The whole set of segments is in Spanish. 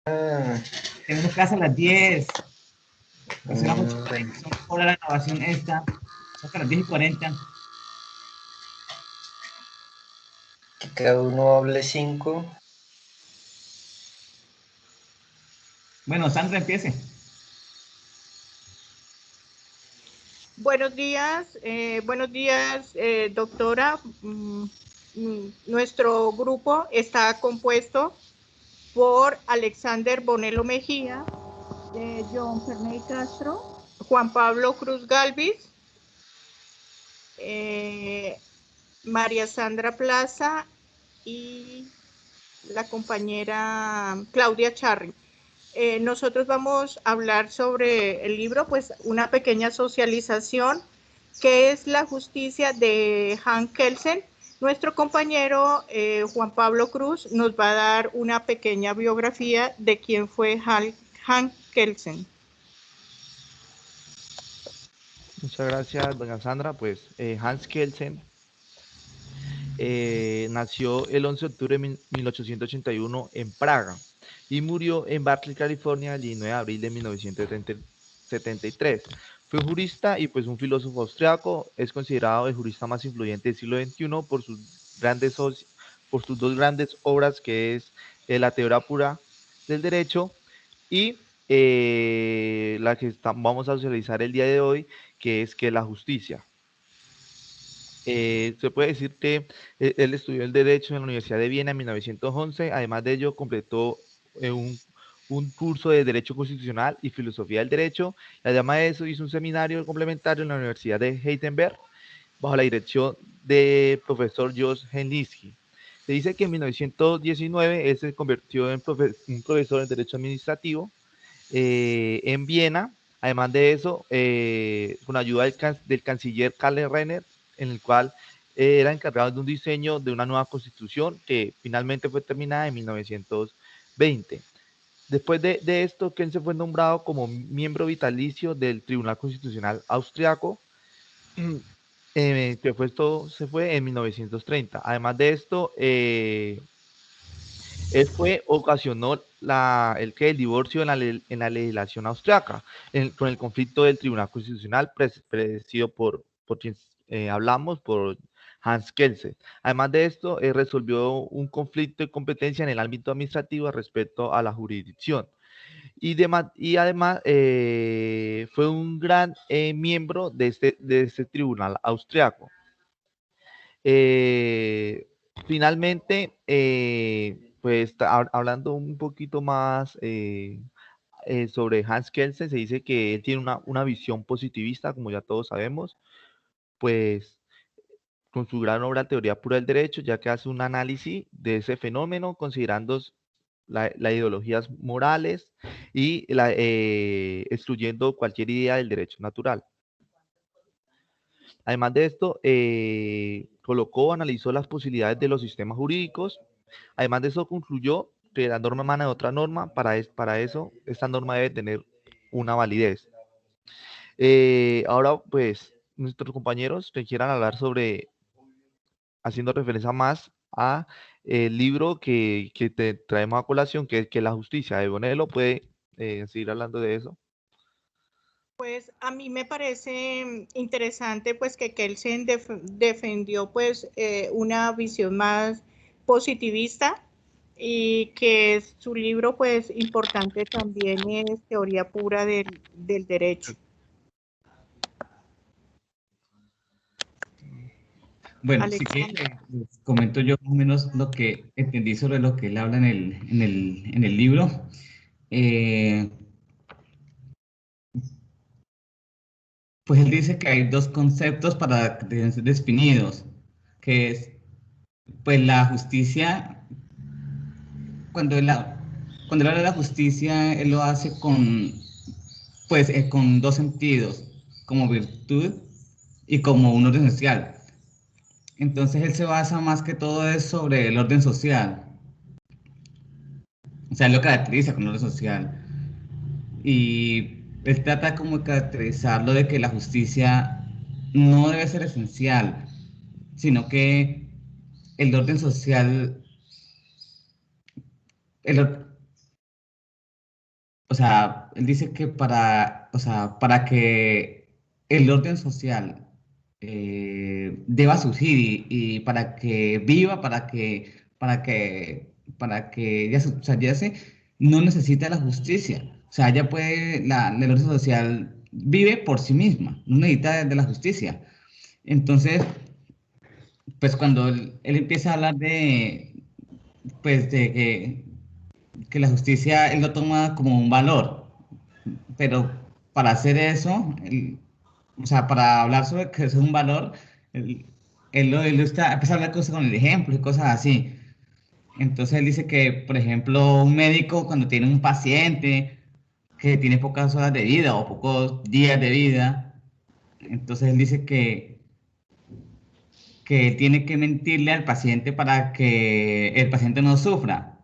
Ah, Tenemos clase a las 10. Y son las mm, 8:40. Son hora la grabación esta. Hasta las 10:40. que cada uno hable 5. Bueno, Sandra, empiece. Buenos días, doctora. Nuestro grupo está compuesto por Alexander Bonelo Mejía, John Ferney Castro, Juan Pablo Cruz Galvis, María Sandra Plaza y la compañera Claudia Charri. Nosotros vamos a hablar sobre el libro, pues una pequeña socialización, que es La justicia de Hans Kelsen. Nuestro compañero Juan Pablo Cruz nos va a dar una pequeña biografía de quién fue Hans Kelsen. Muchas gracias, doña Sandra. Pues Hans Kelsen nació el 11 de octubre de 1881 en Praga y murió en Berkeley, California, el 19 de abril de 1973. Fue jurista y pues un filósofo austriaco. Es considerado el jurista más influyente del siglo XXI por por sus dos grandes obras, que es La teoría pura del derecho y la que vamos a socializar el día de hoy, que es la justicia. Se puede decir que él estudió el Derecho en la Universidad de Viena en 1911. Además de ello, completó un curso de Derecho Constitucional y Filosofía del Derecho. Y además de eso, hizo un seminario complementario en la Universidad de Heidelberg bajo la dirección del profesor Jos Henliski. Se dice que en 1919 él se convirtió en un profesor en Derecho Administrativo en Viena. Además de eso, con ayuda del canciller Karl Renner, en el cual era encargado de un diseño de una nueva constitución que finalmente fue terminada en 1920. Después de esto, Ken se fue nombrado como miembro vitalicio del Tribunal Constitucional Austriaco, que esto se fue en 1930. Además de esto, ocasionó el divorcio en la legislación austriaca, con el conflicto del Tribunal Constitucional presidido por quien hablamos, por Hans Kelsen. Además de esto, resolvió un conflicto de competencia en el ámbito administrativo respecto a la jurisdicción. Y además fue un gran miembro de este tribunal austriaco. Finalmente, pues hablando un poquito más sobre Hans Kelsen, se dice que él tiene una visión positivista, como ya todos sabemos, pues con su gran obra Teoría Pura del Derecho, ya que hace un análisis de ese fenómeno, considerando las ideologías morales y excluyendo cualquier idea del derecho natural. Además de esto, analizó las posibilidades de los sistemas jurídicos. Además de eso, concluyó que la norma emana de otra norma. Para eso, esta norma debe tener una validez. Ahora, pues, nuestros compañeros que quieran hablar sobre, haciendo referencia más a el libro que te traemos a colación, que es La justicia de Bonello, puede seguir hablando de eso. Pues a mí me parece interesante pues que Kelsen defendió pues una visión más positivista y que su libro pues importante también es Teoría Pura del Derecho. Bueno, sí que les comento yo más o menos lo que entendí sobre lo que él habla en el libro. Pues él dice que hay dos conceptos para definidos, que es pues la justicia. Cuando él, cuando él habla de la justicia, él lo hace con dos sentidos, como virtud y como un orden social. Entonces él se basa más que todo es sobre el orden social. O sea, él lo caracteriza con el orden social. Y él trata como de caracterizarlo de que la justicia no debe ser esencial, sino que el orden social, el, sea, él dice que o sea, para que el orden social deba surgir y para que viva, para que o sea, ya se, no necesita la justicia. O sea, ya puede, el orden social vive por sí misma, no necesita de la justicia. Entonces, pues cuando él empieza a hablar pues de que la justicia él lo toma como un valor, pero para hacer eso, o sea, para hablar sobre que eso es un valor, él, él lo está, empieza a hablar cosas con el ejemplo y cosas así. Entonces él dice que, por ejemplo, un médico cuando tiene un paciente que tiene pocas horas de vida o pocos días de vida, entonces él dice que tiene que mentirle al paciente para que el paciente no sufra.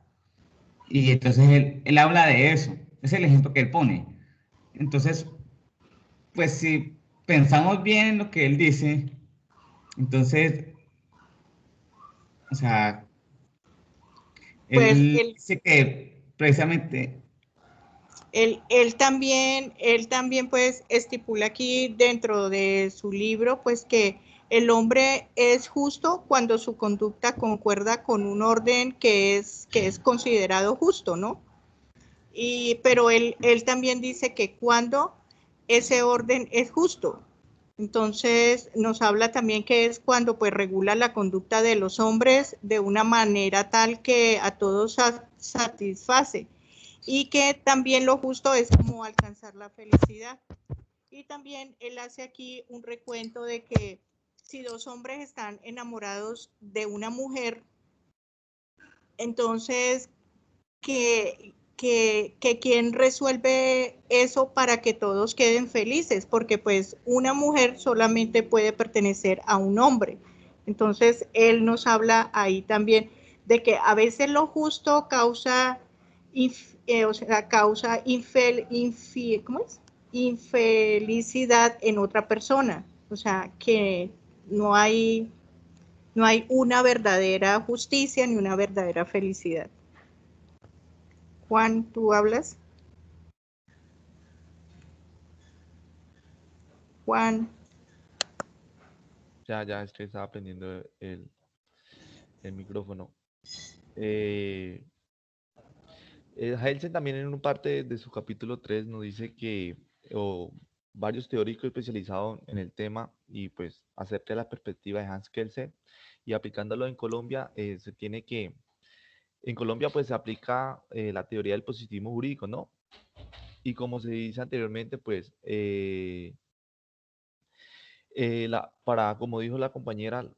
Y entonces él habla de eso. Ese es el ejemplo que él pone. Entonces, pues si pensamos bien en lo que él dice, entonces, o sea, Pues él dice que precisamente, él también pues estipula aquí dentro de su libro pues que el hombre es justo cuando su conducta concuerda con un orden que es considerado justo, ¿no? Pero él también dice que cuando ese orden es justo. Entonces nos habla también que es cuando pues regula la conducta de los hombres de una manera tal que a todos satisface y que también lo justo es como alcanzar la felicidad. Y también él hace aquí un recuento de que si dos hombres están enamorados de una mujer, entonces que quien resuelve eso para que todos queden felices, porque pues una mujer solamente puede pertenecer a un hombre. Entonces él nos habla ahí también de que a veces lo justo causa, o sea, causa ¿cómo es? Infelicidad en otra persona. O sea, que no hay, no hay una verdadera justicia ni una verdadera felicidad. Juan, ¿tú hablas? Juan. Ya es que estaba prendiendo el micrófono. Helsen también en una parte de su capítulo 3 nos dice que varios teóricos especializados en el tema y pues acepta la perspectiva de Hans Kelsen y aplicándolo en Colombia, se tiene que, en Colombia pues se aplica la teoría del positivismo jurídico, ¿no? Y como se dice anteriormente, pues como dijo la compañera,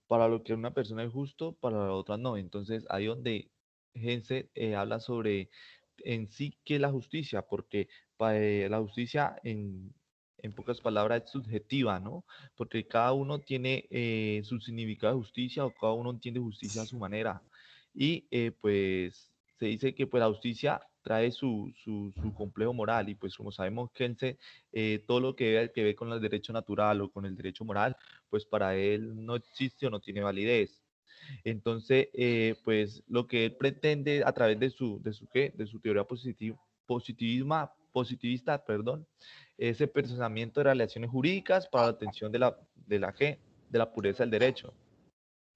para lo que una persona es justo, para la otra no. Entonces, ahí donde Hense habla sobre en sí qué es la justicia, porque la justicia en pocas palabras es subjetiva, ¿no? Porque cada uno tiene su significado de justicia o cada uno entiende justicia a su manera. Y pues se dice que pues la justicia trae su complejo moral y pues como sabemos que todo lo que ve con el derecho natural o con el derecho moral, pues para él no existe o no tiene validez. Entonces, pues lo que él pretende a través de su teoría positivista, perdón, es el pensamiento de relaciones jurídicas para la obtención de la pureza del derecho,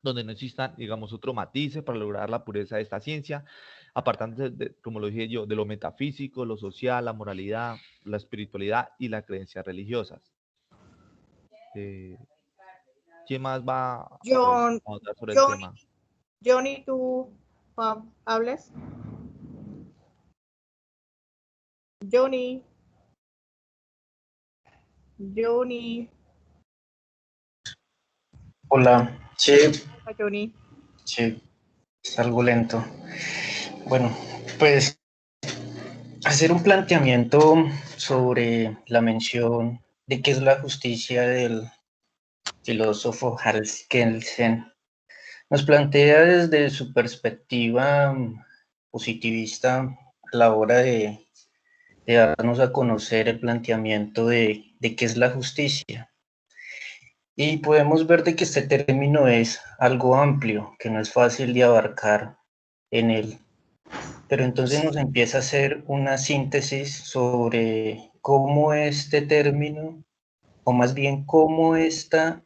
donde no existan, digamos, otros matices para lograr la pureza de esta ciencia, apartando, como lo dije yo, de lo metafísico, lo social, la moralidad, la espiritualidad y las creencias religiosas. ¿Quién más va pues, John, a hablar sobre el Johnny, tema? Johnny, ¿tú hablas? Johnny, Johnny, Hola, sí, Johnny. sí, es algo lento. Bueno, pues hacer un planteamiento sobre la mención de qué es la justicia del filósofo Hans Kelsen. Nos plantea desde su perspectiva positivista a la hora de darnos a conocer el planteamiento de qué es la justicia. Y podemos ver de que este término es algo amplio, que no es fácil de abarcar en él. pero entonces nos empieza a hacer una síntesis sobre cómo este término, o más bien cómo esta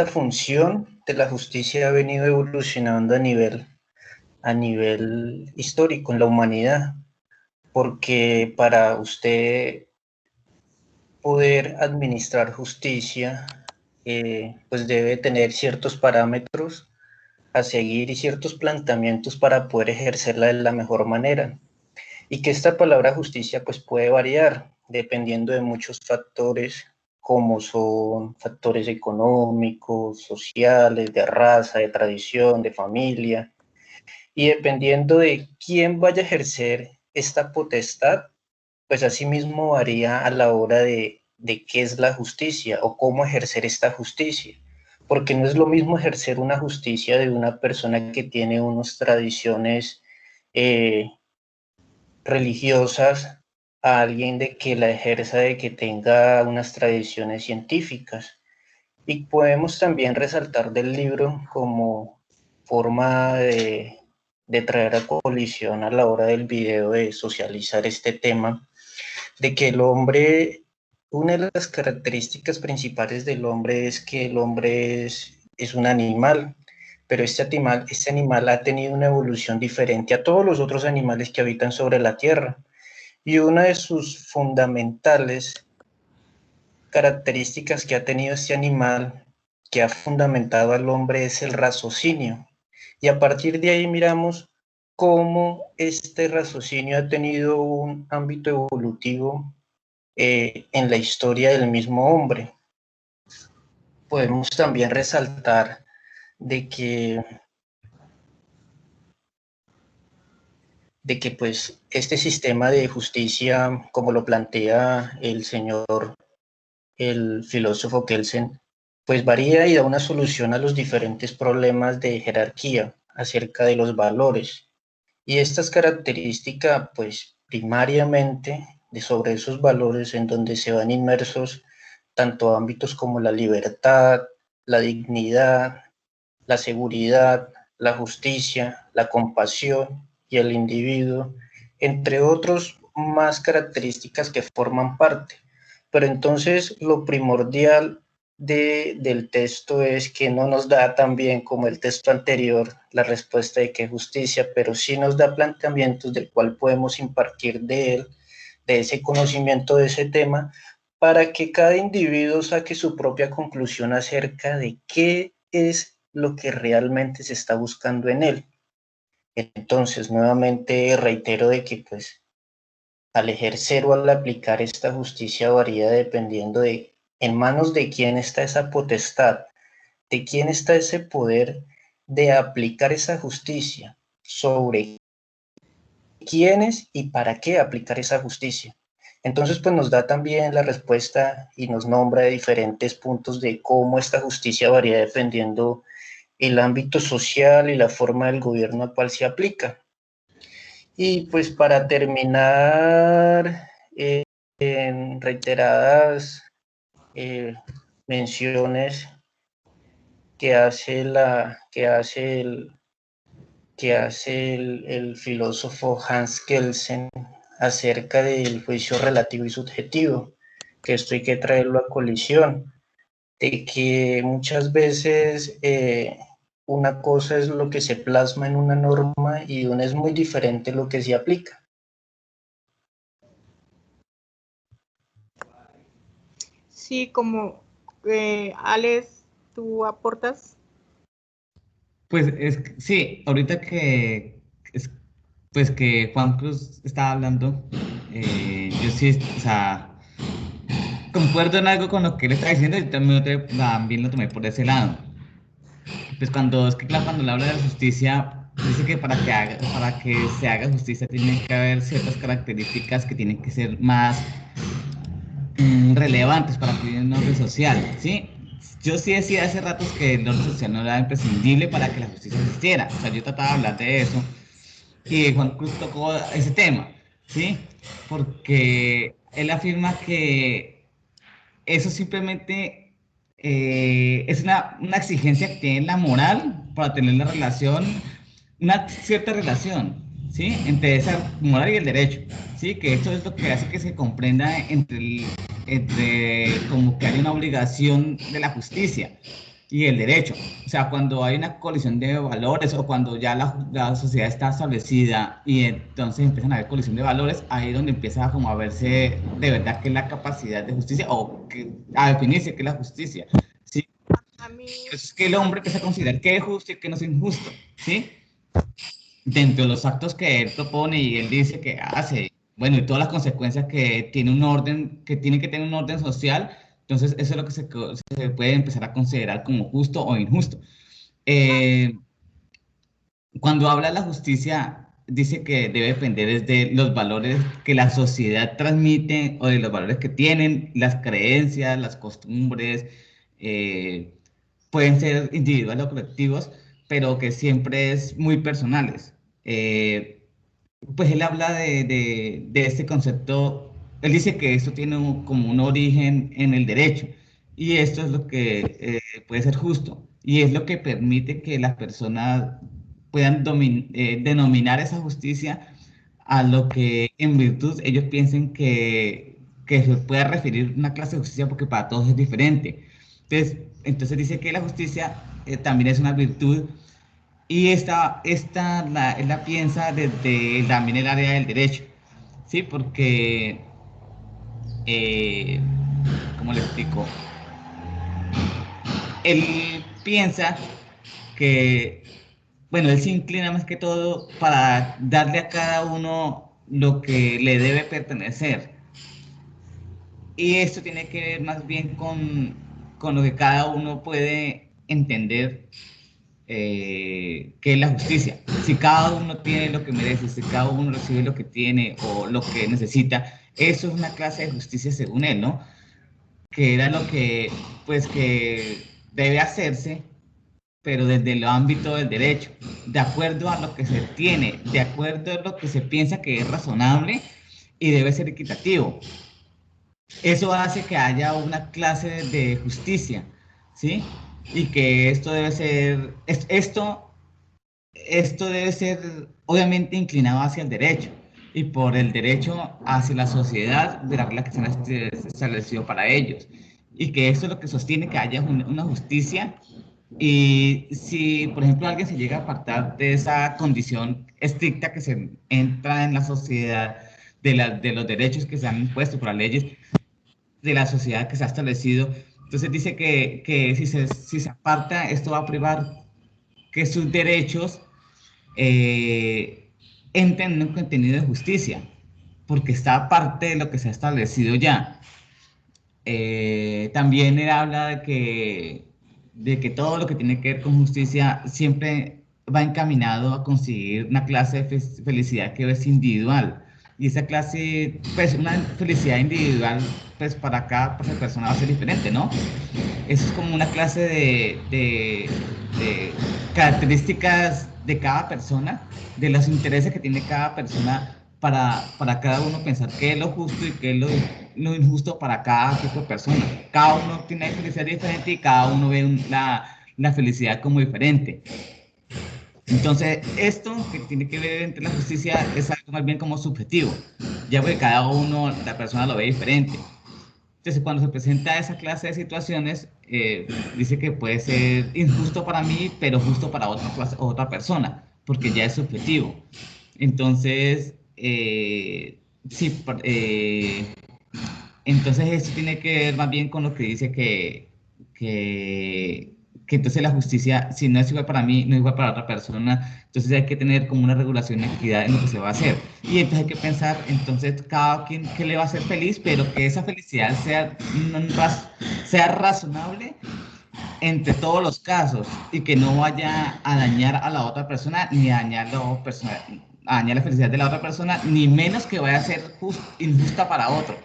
función de la justicia ha venido evolucionando a nivel histórico en la humanidad, porque para usted poder administrar justicia, pues debe tener ciertos parámetros a seguir y ciertos planteamientos para poder ejercerla de la mejor manera. Y que esta palabra justicia pues puede variar dependiendo de muchos factores, como son factores económicos, sociales, de raza, de tradición, de familia, y dependiendo de quién vaya a ejercer esta potestad, pues asimismo varía a la hora de qué es la justicia o cómo ejercer esta justicia. Porque no es lo mismo ejercer una justicia de una persona que tiene unas tradiciones religiosas a alguien de que la ejerza de que tenga unas tradiciones científicas. Y podemos también resaltar del libro como forma de traer a colisión a la hora del video, de socializar este tema, de que el hombre, una de las características principales del hombre es que el hombre es un animal, pero este animal ha tenido una evolución diferente a todos los otros animales que habitan sobre la Tierra. Y una de sus fundamentales características que ha tenido este animal, que ha fundamentado al hombre, es el raciocinio. Y a partir de ahí miramos cómo este raciocinio ha tenido un ámbito evolutivo en la historia del mismo hombre. Podemos también resaltar de que pues este sistema de justicia, como lo plantea el filósofo Kelsen, pues varía y da una solución a los diferentes problemas de jerarquía acerca de los valores. Y estas características, pues primariamente de sobre esos valores en donde se van inmersos tanto ámbitos como la libertad, la dignidad, la seguridad, la justicia, la compasión y el individuo, entre otros más características que forman parte. Pero entonces lo primordial del texto es que no nos da tan bien como el texto anterior la respuesta de qué justicia, pero sí nos da planteamientos del cual podemos impartir de él, de ese conocimiento de ese tema, para que cada individuo saque su propia conclusión acerca de qué es lo que realmente se está buscando en él. Entonces, nuevamente reitero de que pues al ejercer o al aplicar esta justicia varía dependiendo de en manos de quién está esa potestad, de quién está ese poder de aplicar esa justicia, sobre quiénes y para qué aplicar esa justicia. Entonces, pues nos da también la respuesta y nos nombra diferentes puntos de cómo esta justicia varía dependiendo el ámbito social y la forma del gobierno al cual se aplica. Y pues para terminar, en reiteradas menciones que hace el filósofo Hans Kelsen acerca del juicio relativo y subjetivo, que esto hay que traerlo a colisión, de que muchas veces una cosa es lo que se plasma en una norma y una es muy diferente lo que se aplica. Sí, como Alex, ¿tú aportas? Pues sí, ahorita pues que Juan Cruz estaba hablando, yo sí, o sea, concuerdo en algo con lo que él está diciendo y también lo tomé por ese lado. Pues es que claro, cuando le habla de la justicia, dice que para que se haga justicia tiene que haber ciertas características que tienen que ser más relevantes para que haya un orden social, ¿sí? Yo sí decía hace ratos que el orden social no era imprescindible para que la justicia existiera. O sea, yo trataba de hablar de eso y Juan Cruz tocó ese tema, ¿sí? Porque él afirma que eso simplemente es una exigencia que tiene la moral para tener la relación una cierta relación, ¿sí? Entre esa moral y el derecho, ¿sí? Que esto es lo que hace que se comprenda entre como que hay una obligación de la justicia y el derecho. O sea, cuando hay una colisión de valores o cuando ya la sociedad está establecida y entonces empiezan a haber colisión de valores, ahí es donde empieza como a verse de verdad qué es la capacidad de justicia o a definirse qué es la justicia, ¿sí? A mí, Es que el hombre empieza a considerar qué es justo y qué no es injusto, ¿sí? Dentro de los actos que él propone y él dice que hace, bueno, y todas las consecuencias que tiene un orden, que tiene que tener un orden social, entonces eso es lo que se puede empezar a considerar como justo o injusto. Eh, Cuando habla de la justicia, dice que debe depender de los valores que la sociedad transmite o de los valores que tienen, las creencias, las costumbres, eh, pueden ser individuales o colectivos, pero que siempre es muy personales. Pues él habla de este concepto, él dice que esto tiene como un origen en el derecho y esto es lo que puede ser justo y es lo que permite que las personas puedan denominar esa justicia a lo que en virtud ellos piensen que se pueda referir una clase de justicia porque para todos es diferente. Entonces dice que la justicia también es una virtud y él la piensa desde también el área del derecho, ¿sí? Porque, eh, ¿cómo le explico? Él piensa que, bueno, él se inclina más que todo para darle a cada uno lo que le debe pertenecer. Y esto tiene que ver más bien con lo que cada uno puede entender que es la justicia. Si cada uno tiene lo que merece, si cada uno recibe lo que tiene o lo que necesita, eso es una clase de justicia según él, ¿no? Que era lo que, pues, que debe hacerse, pero desde el ámbito del derecho, de acuerdo a lo que se tiene, de acuerdo a lo que se piensa que es razonable y debe ser equitativo. Eso hace que haya una clase de justicia, ¿sí? Y que esto debe ser, esto debe ser obviamente inclinado hacia el derecho y por el derecho hacia la sociedad de la regla que se han establecido para ellos. Y que esto es lo que sostiene que haya una justicia. Y si, por ejemplo, alguien se llega a apartar de esa condición estricta que se entra en la sociedad, de los derechos que se han impuesto por las leyes, de la sociedad que se ha establecido, entonces dice que si se aparta, esto va a privar que sus derechos entren en un contenido de justicia, porque está parte de lo que se ha establecido ya. También él habla de que todo lo que tiene que ver con justicia siempre va encaminado a conseguir una clase de felicidad que es individual. Y esa clase, pues una felicidad individual, pues para cada persona va a ser diferente, ¿no? Eso es como una clase de características de cada persona, de los intereses que tiene cada persona para cada uno pensar qué es lo justo y qué es lo injusto para cada tipo de persona. Cada uno tiene felicidad diferente y cada uno ve la felicidad como diferente. Entonces, esto que tiene que ver entre la justicia es algo más bien como subjetivo, ya porque cada uno, la persona lo ve diferente. Entonces, cuando se presenta esa clase de situaciones, dice que puede ser injusto para mí, pero justo para otra persona, porque ya es subjetivo. Entonces, sí, entonces esto tiene que ver más bien con lo que dice que entonces la justicia, si no es igual para mí, no es igual para otra persona, entonces hay que tener como una regulación y equidad en lo que se va a hacer. Y entonces hay que pensar, entonces, cada quien qué le va a hacer feliz, pero que esa felicidad sea razonable entre todos los casos y que no vaya a dañar a la otra persona ni a dañar a dañar la felicidad de la otra persona, ni menos que vaya a ser injusta para otro.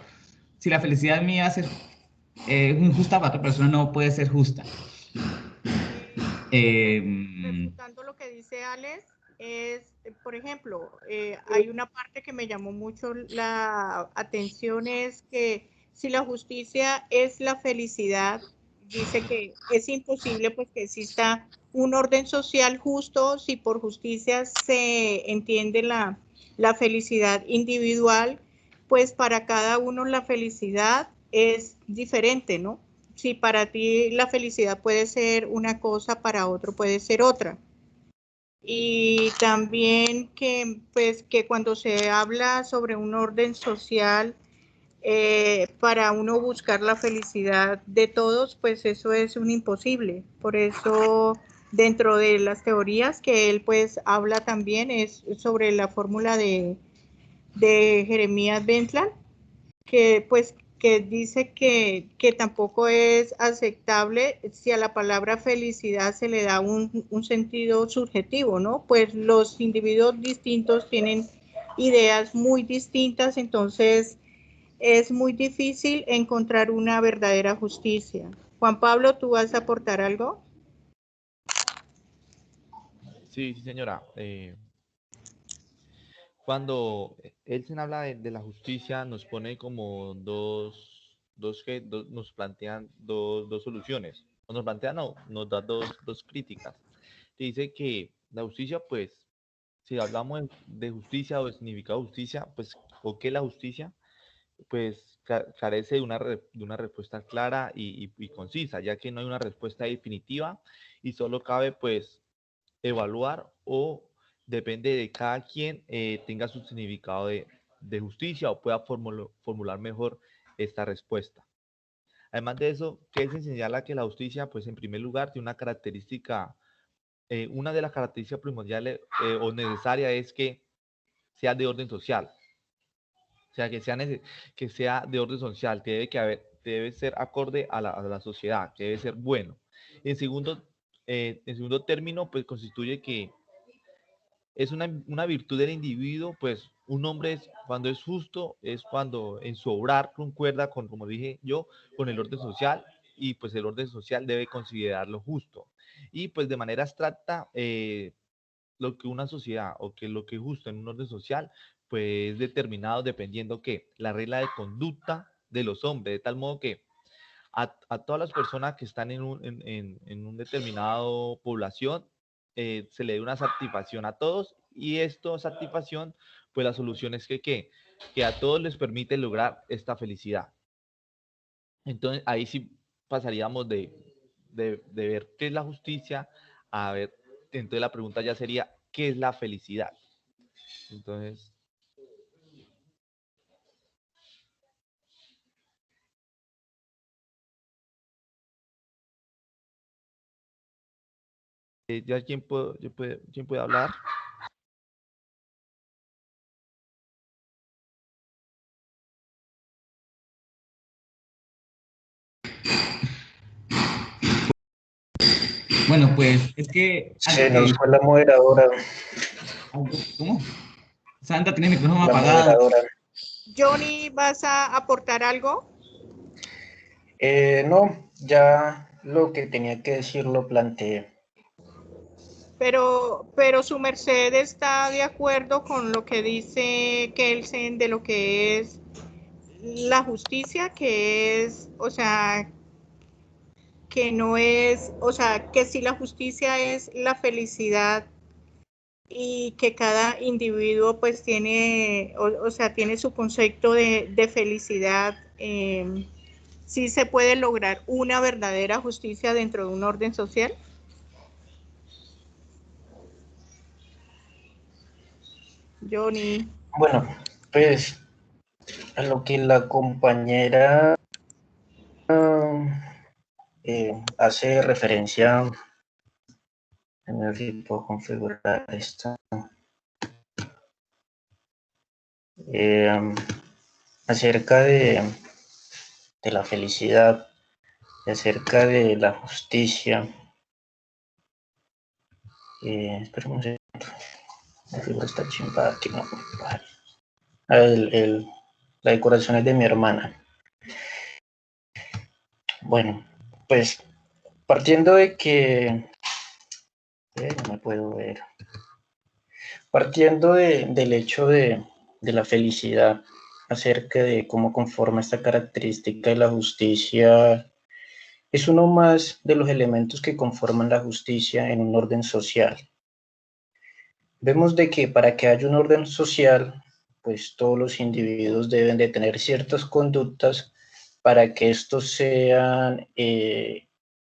Si la felicidad mía va a ser injusta para otra persona, no puede ser justa. Refutando lo que dice Alex, es, por ejemplo, hay una parte que me llamó mucho la atención, es que si la justicia es la felicidad, dice que es imposible pues que exista un orden social justo si por justicia se entiende la felicidad individual, pues para cada uno la felicidad es diferente, ¿no? Si para ti la felicidad puede ser una cosa, para otro puede ser otra. Y también que, pues, que cuando se habla sobre un orden social, para uno buscar la felicidad de todos, pues eso es un imposible. Por eso, dentro de las teorías que él pues habla también es sobre la fórmula de Jeremías Bentland, que pues que dice que tampoco es aceptable si a la palabra felicidad se le da un sentido subjetivo, ¿no? Pues los individuos distintos tienen ideas muy distintas, entonces es muy difícil encontrar una verdadera justicia. Juan Pablo, ¿tú vas a aportar algo? Sí, sí, señora. Cuando Elsen habla de la justicia, nos pone como nos plantean dos soluciones. O nos plantea, no, nos da dos críticas. Dice que la justicia, pues, si hablamos de justicia o de significado de justicia, pues, o qué es la justicia, pues carece de una respuesta clara y concisa, ya que no hay una respuesta definitiva y solo cabe, pues, evaluar o depende de cada quien tenga su significado de justicia o pueda formular mejor esta respuesta. Además de eso, Kelsen señala que la justicia, pues en primer lugar, tiene una característica, una de las características primordiales o necesarias es que sea de orden social. O sea, que sea de orden social, debe ser acorde a la sociedad, que debe ser bueno. En segundo término, pues constituye que es una virtud del individuo, pues un hombre cuando es justo, es cuando en su obrar concuerda con, como dije yo, con el orden social y pues el orden social debe considerarlo justo. Y pues de manera abstracta, lo que una sociedad o que lo que es justo en un orden social, pues es determinado dependiendo que la regla de conducta de los hombres, de tal modo que a todas las personas que están en un determinado población, se le dé una satisfacción a todos y esto, satisfacción, pues la solución es que a todos les permite lograr esta felicidad. Entonces ahí sí pasaríamos de ver qué es la justicia a ver, entonces la pregunta ya sería, ¿qué es la felicidad? Entonces... ¿ya quién puede hablar? Bueno, pues es que Se nos fue la moderadora. ¿Cómo? Sandra tiene el micrófono La apagado. moderadora. Johnny, ¿vas a aportar algo? No, ya lo que tenía que decir lo planteé. Pero su merced está de acuerdo con lo que dice Kelsen de lo que es la justicia, que es, o sea, que no es, o sea, que si la justicia es la felicidad y que cada individuo pues tiene, o sea, tiene su concepto de felicidad, sí se puede lograr una verdadera justicia dentro de un orden social. Johnny. Bueno, pues a lo que la compañera hace referencia, en el tipo configurar esto, acerca de la felicidad, acerca de la justicia. Esperemos, la figura está chimbada aquí, no. La decoración es de mi hermana. Bueno, pues partiendo de que no me puedo ver. Partiendo del hecho de la felicidad, acerca de cómo conforma esta característica de la justicia es uno más de los elementos que conforman la justicia en un orden social. Vemos de que para que haya un orden social, pues todos los individuos deben de tener ciertas conductas para que estos sean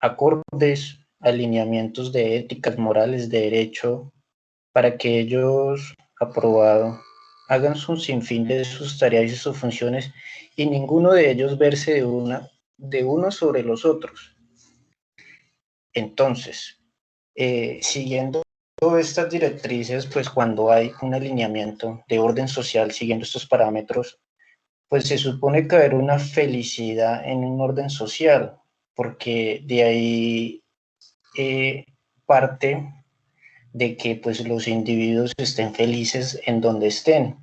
acordes a lineamientos de éticas, morales, de derecho, para que ellos, aprobado, hagan su sinfín de sus tareas y sus funciones y ninguno de ellos verse de uno sobre los otros. Entonces, siguiendo estas directrices, pues cuando hay un alineamiento de orden social siguiendo estos parámetros, pues se supone que haber una felicidad en un orden social, porque de ahí parte de que pues los individuos estén felices en donde estén.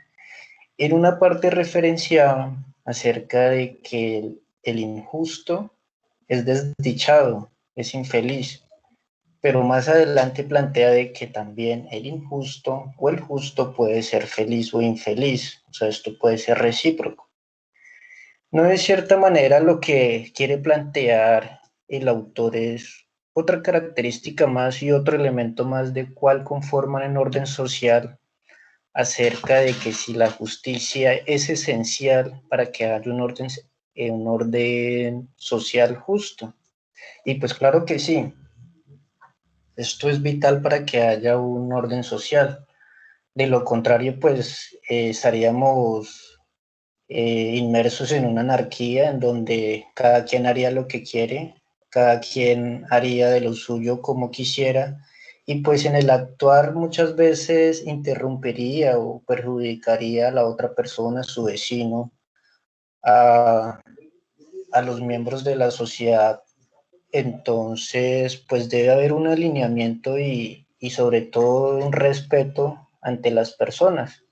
En una parte referenciaba acerca de que el injusto es desdichado, es infeliz, pero más adelante plantea de que también el injusto o el justo puede ser feliz o infeliz, o sea, esto puede ser recíproco. No, de cierta manera lo que quiere plantear el autor es otra característica más y otro elemento más de cuál conforman el orden social, acerca de que si la justicia es esencial para que haya un orden social justo. Y pues claro que sí, esto es vital para que haya un orden social. De lo contrario, pues estaríamos inmersos en una anarquía en donde cada quien haría lo que quiere, cada quien haría de lo suyo como quisiera, y pues en el actuar muchas veces interrumpiría o perjudicaría a la otra persona, a su vecino, a, a los miembros de la sociedad. Entonces, pues debe haber un alineamiento y sobre todo un respeto ante las personas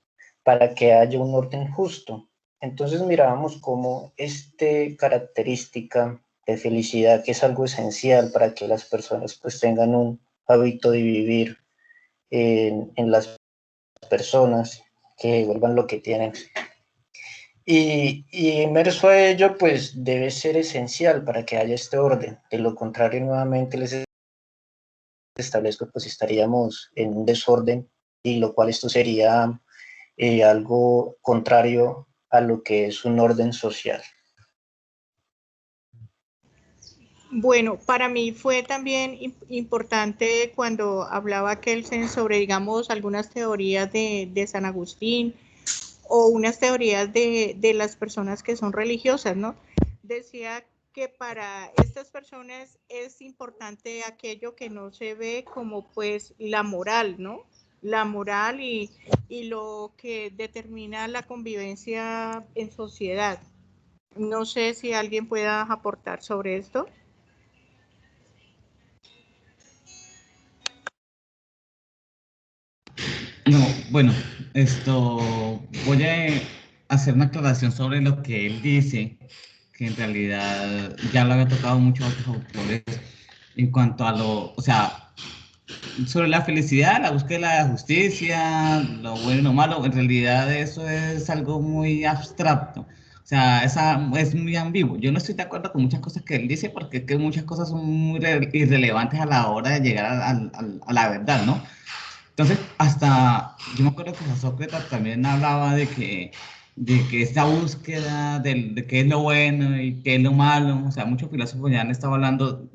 para que haya un orden justo. Entonces mirábamos cómo esta característica de felicidad, que es algo esencial para que las personas pues tengan un hábito de vivir en las personas, que vuelvan lo que tienen. Y inmerso a ello, pues debe ser esencial para que haya este orden. De lo contrario, nuevamente les establezco, pues estaríamos en un desorden, y lo cual esto sería algo contrario a lo que es un orden social. Bueno, para mí fue también importante cuando hablaba Kelsen sobre, digamos, algunas teorías de San Agustín o unas teorías de las personas que son religiosas, ¿no? Decía que para estas personas es importante aquello que no se ve como pues la moral, ¿no? La moral y lo que determina la convivencia en sociedad. No sé si alguien pueda aportar sobre esto. No, bueno, voy a hacer una aclaración sobre lo que él dice, que en realidad ya lo había tocado muchos otros autores en cuanto a o sea, sobre la felicidad, la búsqueda de la justicia, lo bueno y lo malo. En realidad eso es algo muy abstracto, o sea, es muy ambiguo. Yo no estoy de acuerdo con muchas cosas que él dice, porque es que muchas cosas son muy irrelevantes a la hora de llegar a la verdad, ¿no? Entonces, yo me acuerdo que Sócrates también hablaba de que esta búsqueda de qué es lo bueno y qué es lo malo, o sea, muchos filósofos ya han estado hablando,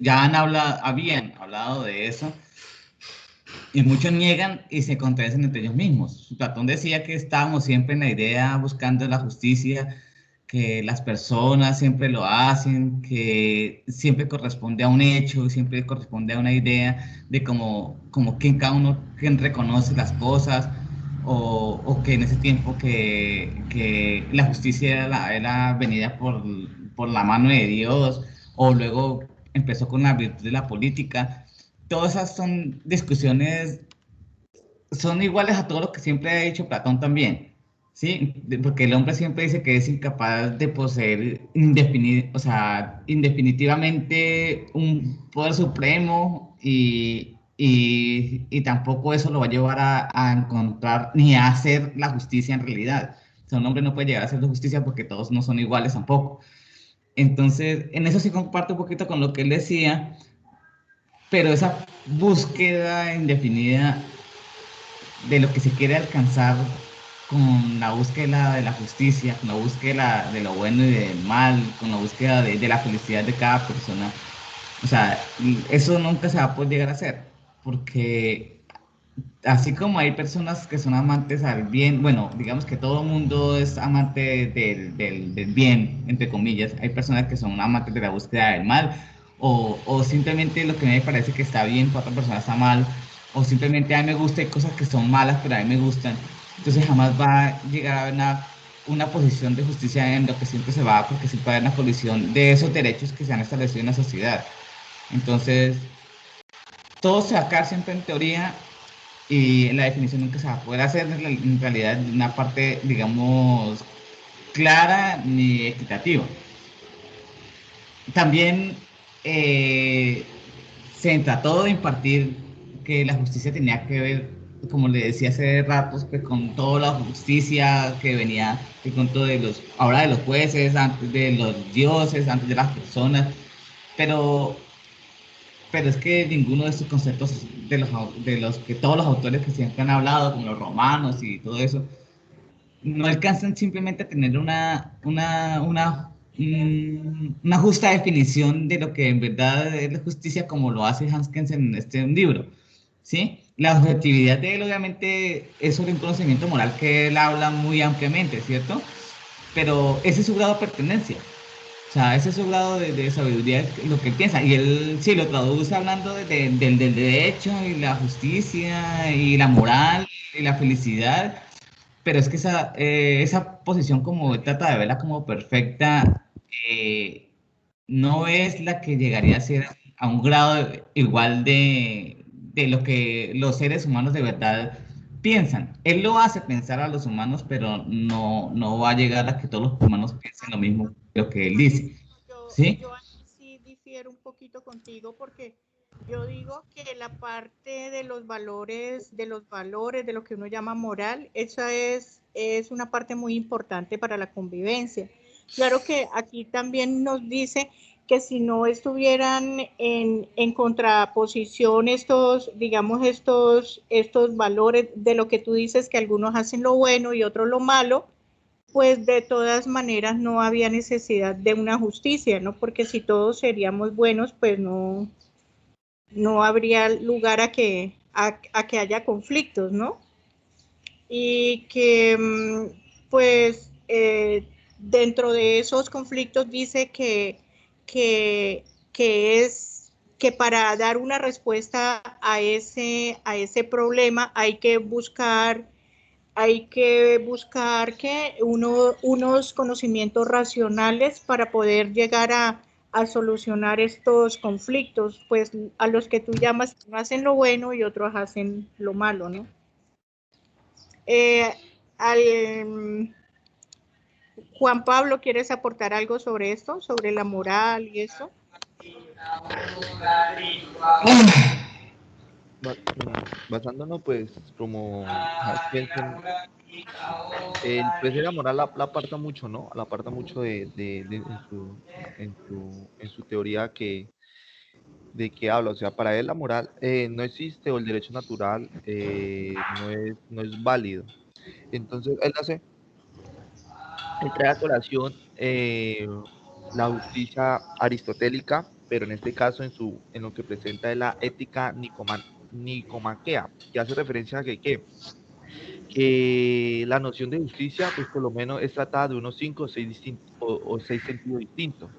habían hablado de eso, y muchos niegan y se contradicen entre ellos mismos. Platón decía que estábamos siempre en la idea buscando la justicia, que las personas siempre lo hacen, que siempre corresponde a un hecho, siempre corresponde a una idea de como quien cada uno quien reconoce las cosas, o que en ese tiempo que la justicia era venida por la mano de Dios, o luego empezó con la virtud de la política. Todas esas son discusiones, son iguales a todo lo que siempre ha dicho Platón también, ¿sí? Porque el hombre siempre dice que es incapaz de poseer o sea, indefinitivamente un poder supremo, y tampoco eso lo va a llevar a encontrar ni a hacer la justicia en realidad. O sea, un hombre no puede llegar a hacer la justicia porque todos no son iguales tampoco. Entonces, en eso sí comparto un poquito con lo que él decía, pero esa búsqueda indefinida de lo que se quiere alcanzar con la búsqueda de la justicia, con la búsqueda de lo bueno y del mal, con la búsqueda de la felicidad de cada persona, o sea, eso nunca se va a poder llegar a hacer, porque así como hay personas que son amantes al bien, bueno, digamos que todo el mundo es amante del bien, entre comillas, hay personas que son amantes de la búsqueda del mal, o simplemente lo que me parece que está bien para otra persona está mal, o simplemente a mí me gusta, hay cosas que son malas, pero a mí me gustan, entonces jamás va a llegar a haber una posición de justicia en lo que siempre se va, porque siempre hay una colisión de esos derechos que se han establecido en la sociedad. Entonces, todo se va a quedar siempre en teoría y la definición nunca se va a poder hacer en realidad de una parte, digamos, clara ni equitativa. También se trató de impartir que la justicia tenía que ver, como le decía hace ratos, pues, con toda la justicia que venía de pronto de los, ahora de los jueces, antes de los dioses, antes de las personas, pero es que ninguno de estos conceptos de los que todos los autores que siempre han hablado, como los romanos y todo eso, no alcanzan simplemente a tener una justa definición de lo que en verdad es la justicia, como lo hace Hans Kelsen en este libro, ¿sí? La objetividad de él, obviamente, es sobre un conocimiento moral que él habla muy ampliamente, ¿cierto? Pero ese es su grado de pertenencia. O sea, ese es su grado de sabiduría, lo que él piensa. Y él sí lo traduce hablando del derecho y la justicia y la moral y la felicidad. Pero es que esa posición, como él trata de verla como perfecta, no es la que llegaría a ser a un grado igual de lo que los seres humanos de verdad piensan. Él lo hace pensar a los humanos, pero no va a llegar a que todos los humanos piensen lo mismo que lo que él dice. ¿Sí? Yo ahí sí difiero un poquito contigo porque yo digo que la parte de los valores, de lo que uno llama moral, esa es una parte muy importante para la convivencia. Claro que aquí también nos dice que si no estuvieran en contraposición estos, digamos, estos valores de lo que tú dices, que algunos hacen lo bueno y otros lo malo, pues de todas maneras no había necesidad de una justicia, ¿no? Porque si todos seríamos buenos, pues no habría lugar a que haya conflictos, ¿no? Y que, pues, dentro de esos conflictos dice que es que para dar una respuesta a ese problema hay que buscar que unos conocimientos racionales para poder llegar a solucionar estos conflictos, pues a los que tú llamas, uno hacen lo bueno y otros hacen lo malo, ¿no? Eh, al, Juan Pablo, ¿quieres aportar algo sobre esto, sobre la moral y eso? Basándonos, pues, como Hans Kelsen, el pues de la moral la aparta mucho, ¿no? La aparta mucho en su teoría de que habla. O sea, para él la moral no existe o el derecho natural no es válido. Entonces, él trae a colación la justicia aristotélica, pero en este caso en lo que presenta es la ética nicomaquea, que hace referencia a que la noción de justicia, pues por lo menos es tratada de unos 5 o 6 sentidos distintos.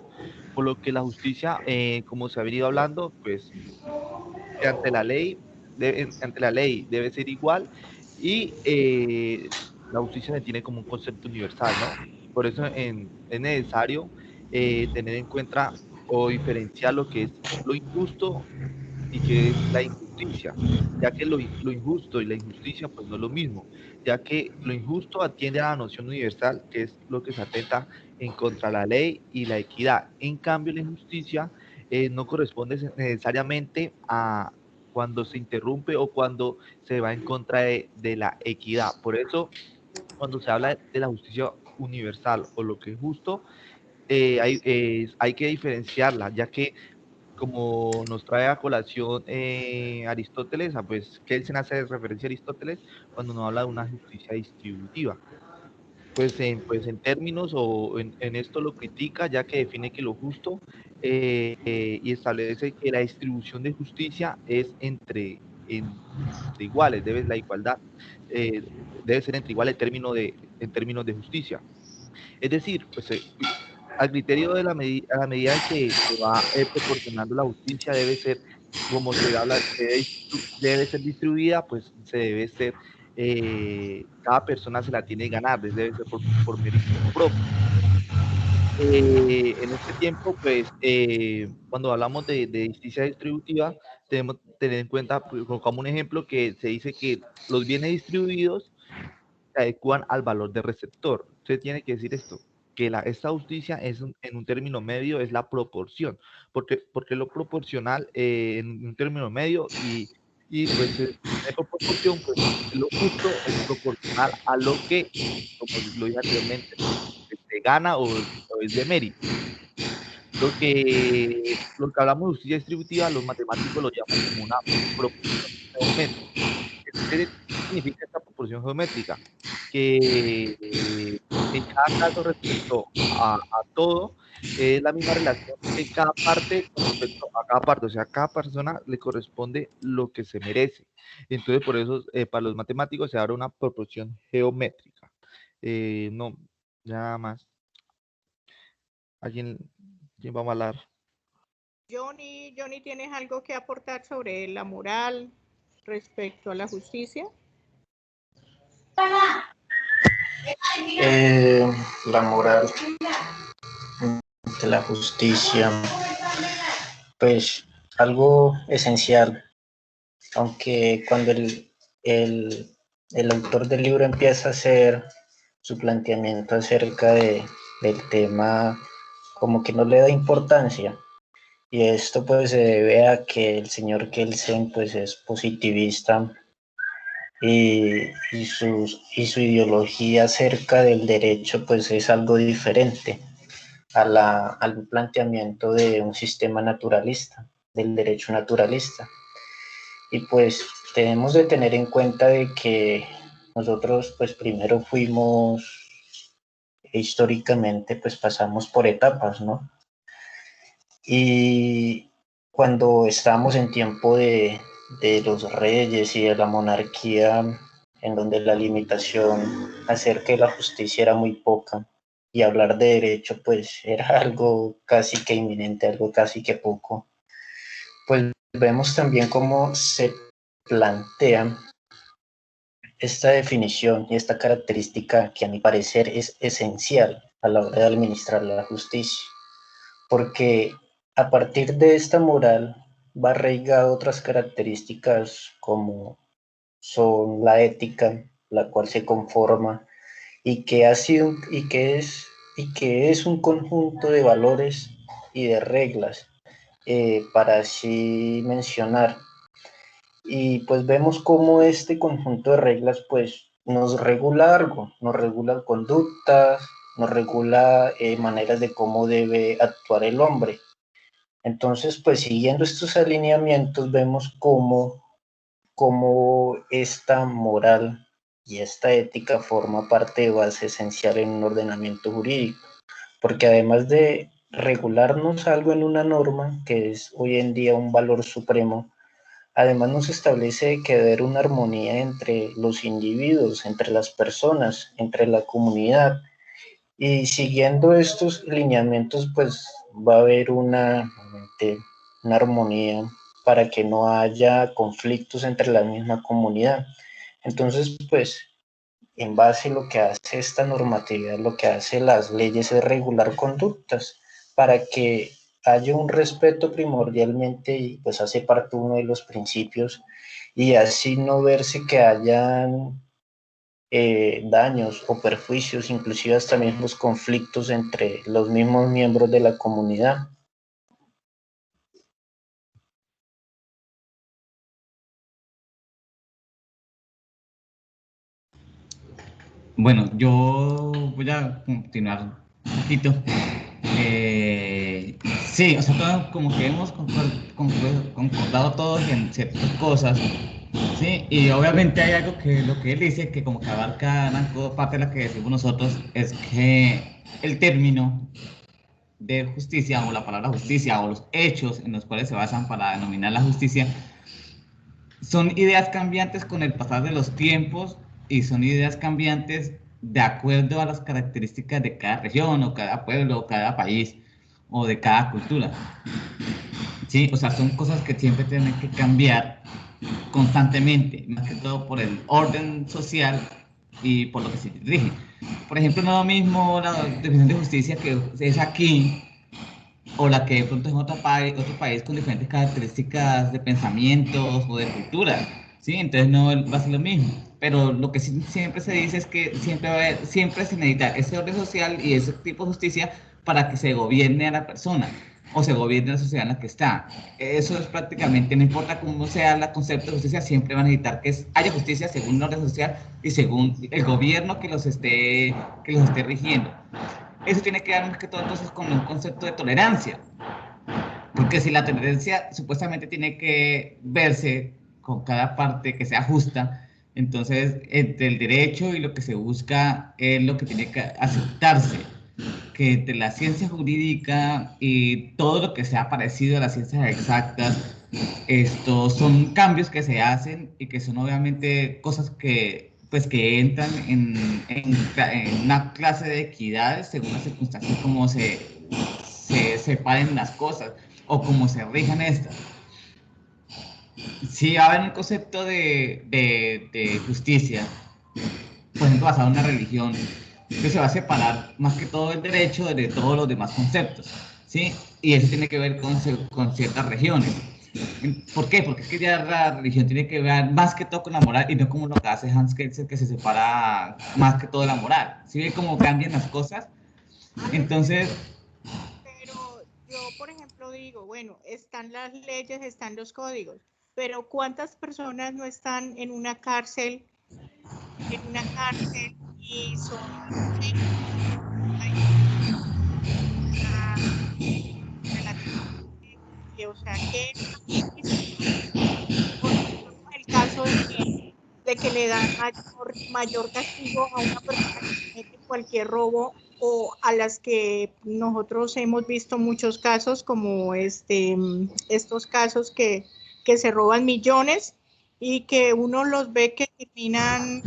Por lo que la justicia, como se ha venido hablando, pues ante la ley, ante la ley debe ser igual y la justicia se tiene como un concepto universal, ¿no? Por eso es necesario tener en cuenta o diferenciar lo que es lo injusto y que es la injusticia, ya que lo injusto y la injusticia pues no es lo mismo, ya que lo injusto atiende a la noción universal, que es lo que se atenta en contra de la ley y la equidad. En cambio, la injusticia no corresponde necesariamente a cuando se interrumpe o cuando se va en contra de la equidad. Por eso, cuando se habla de la justicia universal o lo que es justo, hay que diferenciarla, ya que como nos trae a colación Aristóteles, pues Kelsen hace referencia a Aristóteles cuando nos habla de una justicia distributiva. Pues en términos o en esto lo critica, ya que define que lo justo y establece que la distribución de justicia es entre iguales, la igualdad debe ser entre iguales en términos de justicia. Es decir, pues al criterio de a la medida en que se va proporcionando la justicia debe ser, como se habla, debe ser distribuida, pues se debe ser, cada persona se la tiene que ganar, debe ser por mérito propio. En este tiempo, pues, cuando hablamos de justicia distributiva, tenemos que tener en cuenta, pues, como un ejemplo, que se dice que los bienes distribuidos se adecuan al valor del receptor. Usted tiene que decir esto, que esta justicia en un término medio es la proporción, porque lo proporcional en un término medio y pues de proporción, pues lo justo es proporcional a lo que, como lo dije anteriormente, se gana o es de mérito. Lo que hablamos de justicia distributiva, los matemáticos lo llaman como una proporción geométrica. ¿Qué significa esta proporción geométrica? Que en cada caso respecto a todo, es la misma relación que cada parte con respecto a cada parte, o sea, a cada persona le corresponde lo que se merece. Entonces, por eso, para los matemáticos se abre una proporción geométrica. No, nada más. ¿Quién va a hablar? Johnny, ¿tienes algo que aportar sobre la moral respecto a la justicia? La moral de la justicia, pues algo esencial, aunque cuando el autor del libro empieza a hacer su planteamiento acerca del tema, como que no le da importancia. Y esto pues se debe a que el señor Kelsen pues es positivista y su ideología acerca del derecho pues es algo diferente al planteamiento de un sistema naturalista, del derecho naturalista. Y pues tenemos de tener en cuenta de que nosotros pues primero fuimos, históricamente pues pasamos por etapas, ¿no? Y cuando estábamos en tiempo de los reyes y de la monarquía, en donde la limitación acerca de la justicia era muy poca, y hablar de derecho pues era algo casi que inminente, algo casi que poco, pues vemos también cómo se plantea esta definición y esta característica que a mi parecer es esencial a la hora de administrar la justicia, porque a partir de esta moral va arraigada otras características como son la ética, la cual se conforma y que ha sido y que es un conjunto de valores y de reglas, para así mencionar. Y pues vemos cómo este conjunto de reglas pues nos regula algo, nos regula conductas, nos regula maneras de cómo debe actuar el hombre. Entonces, pues siguiendo estos alineamientos vemos cómo esta moral y esta ética forma parte de base esencial en un ordenamiento jurídico, porque además de regularnos algo en una norma, que es hoy en día un valor supremo, además nos establece que debe haber una armonía entre los individuos, entre las personas, entre la comunidad. Y siguiendo estos lineamientos, pues va a haber una armonía para que no haya conflictos entre la misma comunidad. Entonces, pues, en base a lo que hace esta normatividad, lo que hace las leyes es regular conductas para que haya un respeto primordialmente y pues hace parte uno de los principios y así no verse que hayan daños o perjuicios, inclusive hasta mismos conflictos entre los mismos miembros de la comunidad. Bueno, yo voy a continuar un poquito Sí, o sea, como que hemos concordado todos en ciertas cosas, ¿sí? Y obviamente hay algo que lo que él dice, que como que abarca gran parte de la que decimos nosotros, es que el término de justicia o la palabra justicia o los hechos en los cuales se basan para denominar la justicia son ideas cambiantes con el pasar de los tiempos y son ideas cambiantes de acuerdo a las características de cada región o cada pueblo o cada país o de cada cultura. Sí, o sea, son cosas que siempre tienen que cambiar constantemente, más que todo por el orden social y por lo que se rige. Por ejemplo, no es lo mismo la definición de justicia que es aquí o la que de pronto es en otro país con diferentes características de pensamientos o de cultura, ¿sí? Entonces no va a ser lo mismo. Pero lo que siempre se dice es que siempre se necesita ese orden social y ese tipo de justicia para que se gobierne a la persona o se gobierne la sociedad en la que está. Eso es prácticamente, no importa cómo sea el concepto de justicia, siempre va a necesitar que haya justicia según el orden social y según el gobierno que los esté rigiendo. Eso tiene que ver más que todo entonces con un concepto de tolerancia, porque si la tolerancia supuestamente tiene que verse con cada parte que sea justa, entonces entre el derecho y lo que se busca es lo que tiene que aceptarse, que entre la ciencia jurídica y todo lo que sea parecido a las ciencias exactas, estos son cambios que se hacen y que son obviamente cosas que pues que entran en una clase de equidades según las circunstancias como se separen las cosas o como se rijan estas. Si va a haber un concepto de justicia, por ejemplo, basado en una religión, que se va a separar más que todo el derecho de todos los demás conceptos, ¿sí? Y eso tiene que ver con ciertas regiones. ¿Por qué? Porque es que ya la religión tiene que ver más que todo con la moral y no como lo que hace Hans Kelsen, que se separa más que todo de la moral. ¿Sí ve cómo cambian las cosas? Entonces... Pero yo, por ejemplo, digo, bueno, están las leyes, están los códigos, pero ¿cuántas personas no están en una cárcel y son relativamente, o sea, que el caso de que le dan mayor castigo a una persona que comete cualquier robo o a las que nosotros hemos visto muchos casos como estos casos que se roban millones y que uno los ve que terminan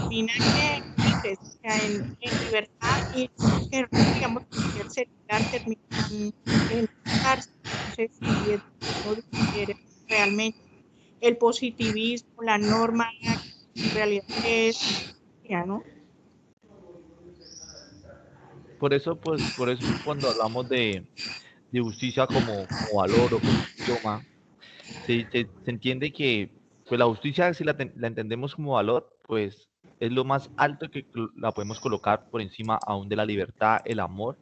libres, o sea, en libertad y que digamos el celular terminan en cárcel. No sé si uno quiere realmente el positivismo, la norma, en realidad es, ¿no? Por eso, pues, por eso cuando hablamos de justicia como valor o como idioma, se entiende que pues la justicia, si la entendemos como valor, pues es lo más alto que la podemos colocar por encima aún de la libertad, el amor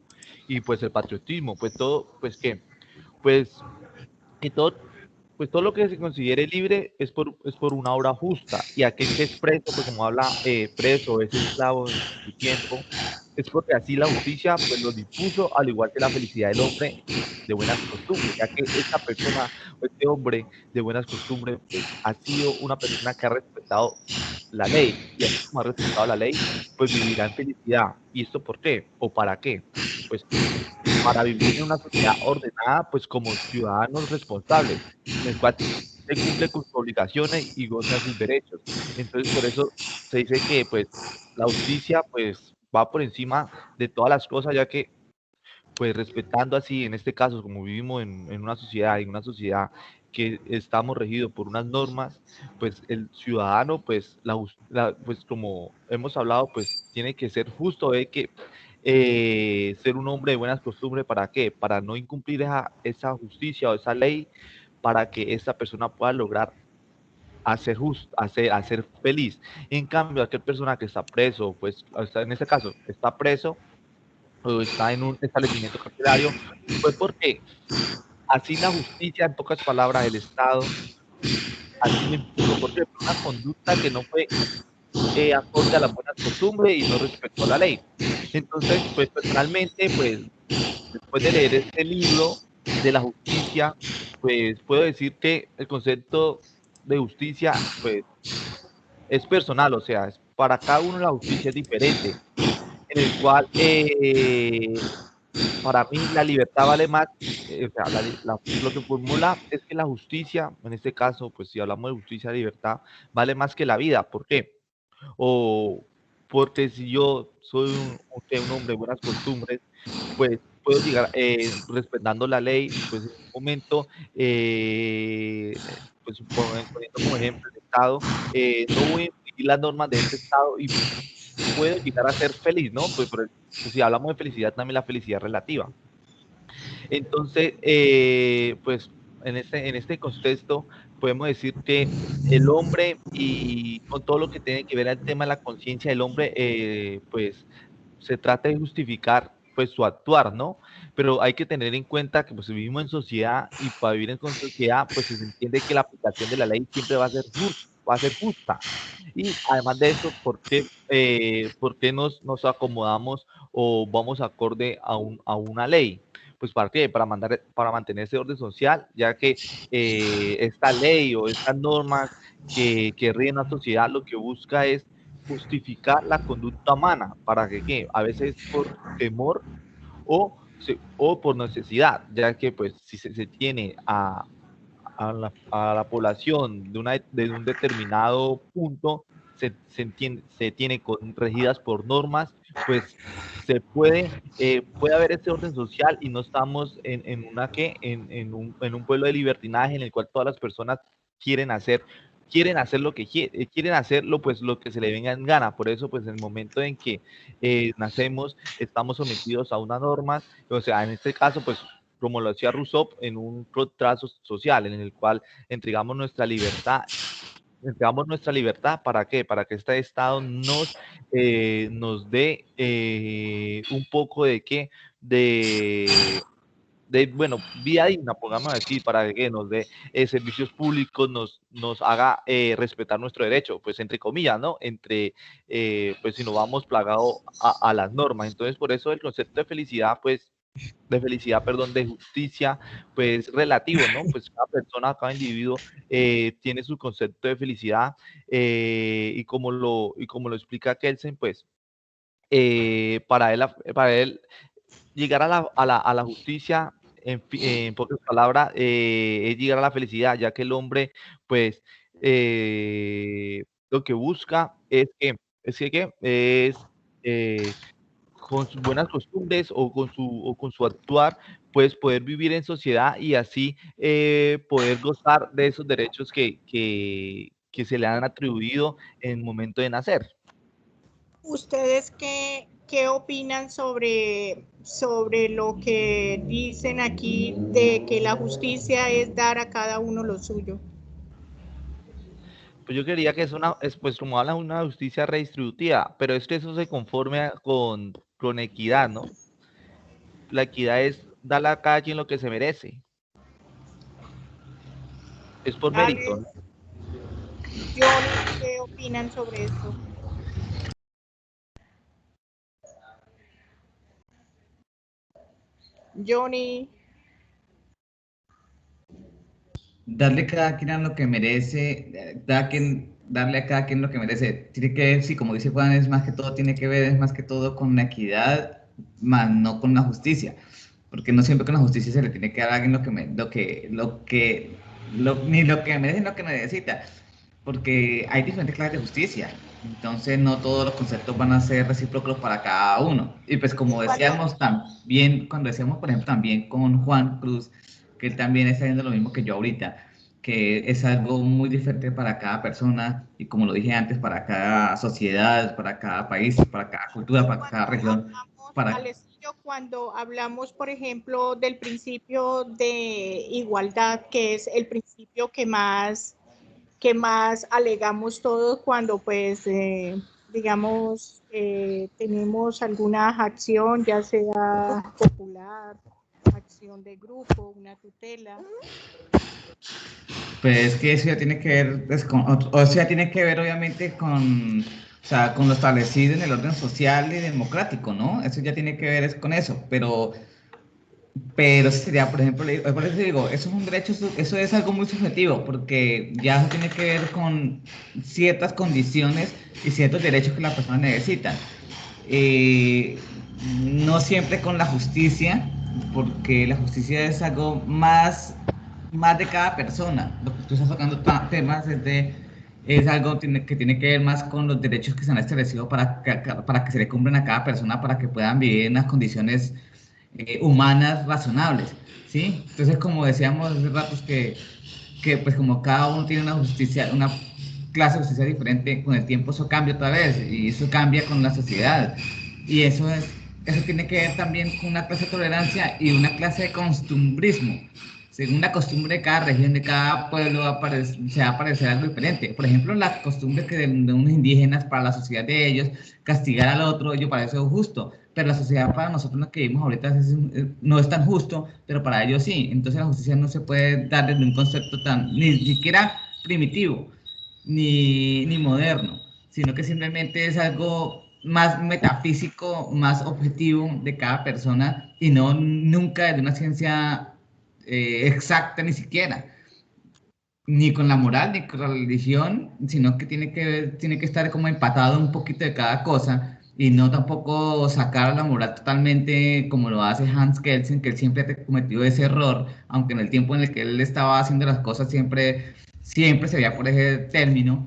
y pues el patriotismo, pues todo, pues que todo, pues todo lo que se considere libre es por una obra justa, y aquel que es preso, pues como habla preso, es esclavo en su tiempo, es porque así la justicia pues lo dispuso, al igual que la felicidad del hombre de buenas costumbres, ya que esta persona o este hombre de buenas costumbres pues ha sido una persona que ha respetado la ley, y así como ha respetado la ley, pues vivirá en felicidad. ¿Y esto por qué? ¿O para qué? Pues para vivir en una sociedad ordenada, pues como ciudadanos responsables, en el cual se cumple con sus obligaciones y goza de sus derechos. Entonces, por eso se dice que pues la justicia pues va por encima de todas las cosas, ya que pues respetando así, en este caso, como vivimos en una sociedad que estamos regidos por unas normas, pues el ciudadano, pues, pues como hemos hablado, pues tiene que ser justo, que ser un hombre de buenas costumbres. ¿Para qué? Para no incumplir esa justicia o esa ley, para que esta persona pueda lograr hacer feliz. En cambio, aquel persona que está preso, pues en este caso está preso o está en un establecimiento carcelario, pues porque así la justicia, en pocas palabras, el Estado, así lo impuso. ¿Por qué? Por una conducta que no fue acorde a las buenas costumbres y no respetó la ley. Entonces, pues personalmente, pues después de leer este libro de la justicia, pues puedo decir que el concepto de justicia, pues es personal, o sea, para cada uno la justicia es diferente, en el cual para mí la libertad vale más, o sea, lo que formula es que la justicia, en este caso, pues si hablamos de justicia y libertad, vale más que la vida. ¿Por qué? O porque si yo soy un hombre de buenas costumbres, pues puedo llegar, respetando la ley, pues en un momento, pues poniendo como ejemplo el Estado, no voy a infringir las normas de este Estado y puedo llegar a ser feliz, ¿no? Pues si hablamos de felicidad, también la felicidad es relativa. Entonces, pues en este contexto podemos decir que el hombre y con todo lo que tiene que ver el tema de la conciencia del hombre, pues se trata de justificar pues su actuar, ¿no? Pero hay que tener en cuenta que pues vivimos en sociedad y para vivir en sociedad pues se entiende que la aplicación de la ley siempre va a ser justa. Y además de eso, por qué nos acomodamos o vamos acorde a una ley? Pues ¿para qué? Para mantener ese orden social, ya que esta ley o estas normas que rigen la sociedad lo que busca es justificar la conducta humana. ¿Para que qué? A veces por temor o por necesidad, ya que pues si se tiene a la población de un determinado punto, se tiene regidas por normas, pues puede haber este orden social y no estamos en un pueblo de libertinaje en el cual todas las personas quieren hacer quieren hacerlo pues lo que se le venga en gana. Por eso pues en el momento en que nacemos estamos sometidos a unas normas, o sea, en este caso pues como lo decía Rousseau, en un trazo social en el cual entregamos nuestra libertad. Entregamos nuestra libertad, ¿para qué? Para que este Estado nos dé un poco de qué, bueno, vida digna, pongamos decir, para que nos dé servicios públicos, nos haga respetar nuestro derecho, pues entre comillas, ¿no? Pues si no vamos plagados a las normas. Entonces, por eso el concepto de felicidad, pues, perdón, de justicia, pues relativo, ¿no? Pues cada persona, cada individuo tiene su concepto de felicidad y como lo explica Kelsen, pues para él llegar a la justicia, en pocas palabras, es llegar a la felicidad, ya que el hombre, pues, lo que busca es con sus buenas costumbres o con su actuar, pues poder vivir en sociedad y así poder gozar de esos derechos que se le han atribuido en el momento de nacer. ¿Ustedes qué opinan sobre lo que dicen aquí de que la justicia es dar a cada uno lo suyo? Pues yo quería que pues como hablan, una justicia redistributiva, pero es que eso se conforme con equidad, ¿no? La equidad es darle a cada quien lo que se merece. Es por mérito, ¿no? ¿Qué opinan sobre esto? Johnny. Darle a cada quien lo que merece, darle a cada quien lo que merece. Tiene que ver, sí, como dice Juan, es más que todo con la equidad, más no con la justicia. Porque no siempre con la justicia se le tiene que dar a alguien ni lo que merece ni lo que necesita. Porque hay diferentes clases de justicia. Entonces no todos los conceptos van a ser recíprocos para cada uno. Y pues como decíamos también, cuando decíamos por ejemplo también con Juan Cruz, que él también está viendo lo mismo que yo ahorita, que es algo muy diferente para cada persona y como lo dije antes, para cada sociedad, para cada país, para cada cultura, para cada región. Cuando hablamos, por ejemplo, del principio de igualdad, que es el principio que más alegamos todos cuando pues digamos tenemos alguna acción, ya sea popular, acción de grupo, una tutela. Pues es que eso ya tiene que ver, tiene que ver obviamente con lo establecido en el orden social y democrático, ¿no? Eso ya tiene que ver con eso, pero Pero sería, por ejemplo, por eso digo, eso es un derecho, eso es algo muy subjetivo, porque ya eso tiene que ver con ciertas condiciones y ciertos derechos que la persona necesita. Eh, no siempre con la justicia, porque la justicia es algo más de cada persona. Lo que tú estás tocando temas es algo que tiene que ver más con los derechos que se han establecido para que se le cumplan a cada persona, para que puedan vivir en unas condiciones humanas razonables, ¿sí? Entonces, como decíamos hace ratos que pues como cada uno tiene una justicia, una clase de justicia diferente, con el tiempo eso cambia otra vez y eso cambia con la sociedad. Y eso tiene que ver también con una clase de tolerancia y una clase de costumbrismo. Según la costumbre de cada región, de cada pueblo, se va a parecer algo diferente. Por ejemplo, las costumbres que de unos indígenas para la sociedad de ellos, castigar al otro, ello parece justo, pero la sociedad para nosotros lo que vivimos ahorita no es tan justo, pero para ellos sí. Entonces la justicia no se puede dar desde un concepto ni siquiera primitivo, ni moderno, sino que simplemente es algo más metafísico, más objetivo de cada persona y no nunca de una ciencia exacta ni siquiera, ni con la moral, ni con la religión, sino que tiene que estar como empatado un poquito de cada cosa y no tampoco sacar la moral totalmente como lo hace Hans Kelsen, que él siempre ha cometido ese error, aunque en el tiempo en el que él estaba haciendo las cosas siempre se veía por ese término.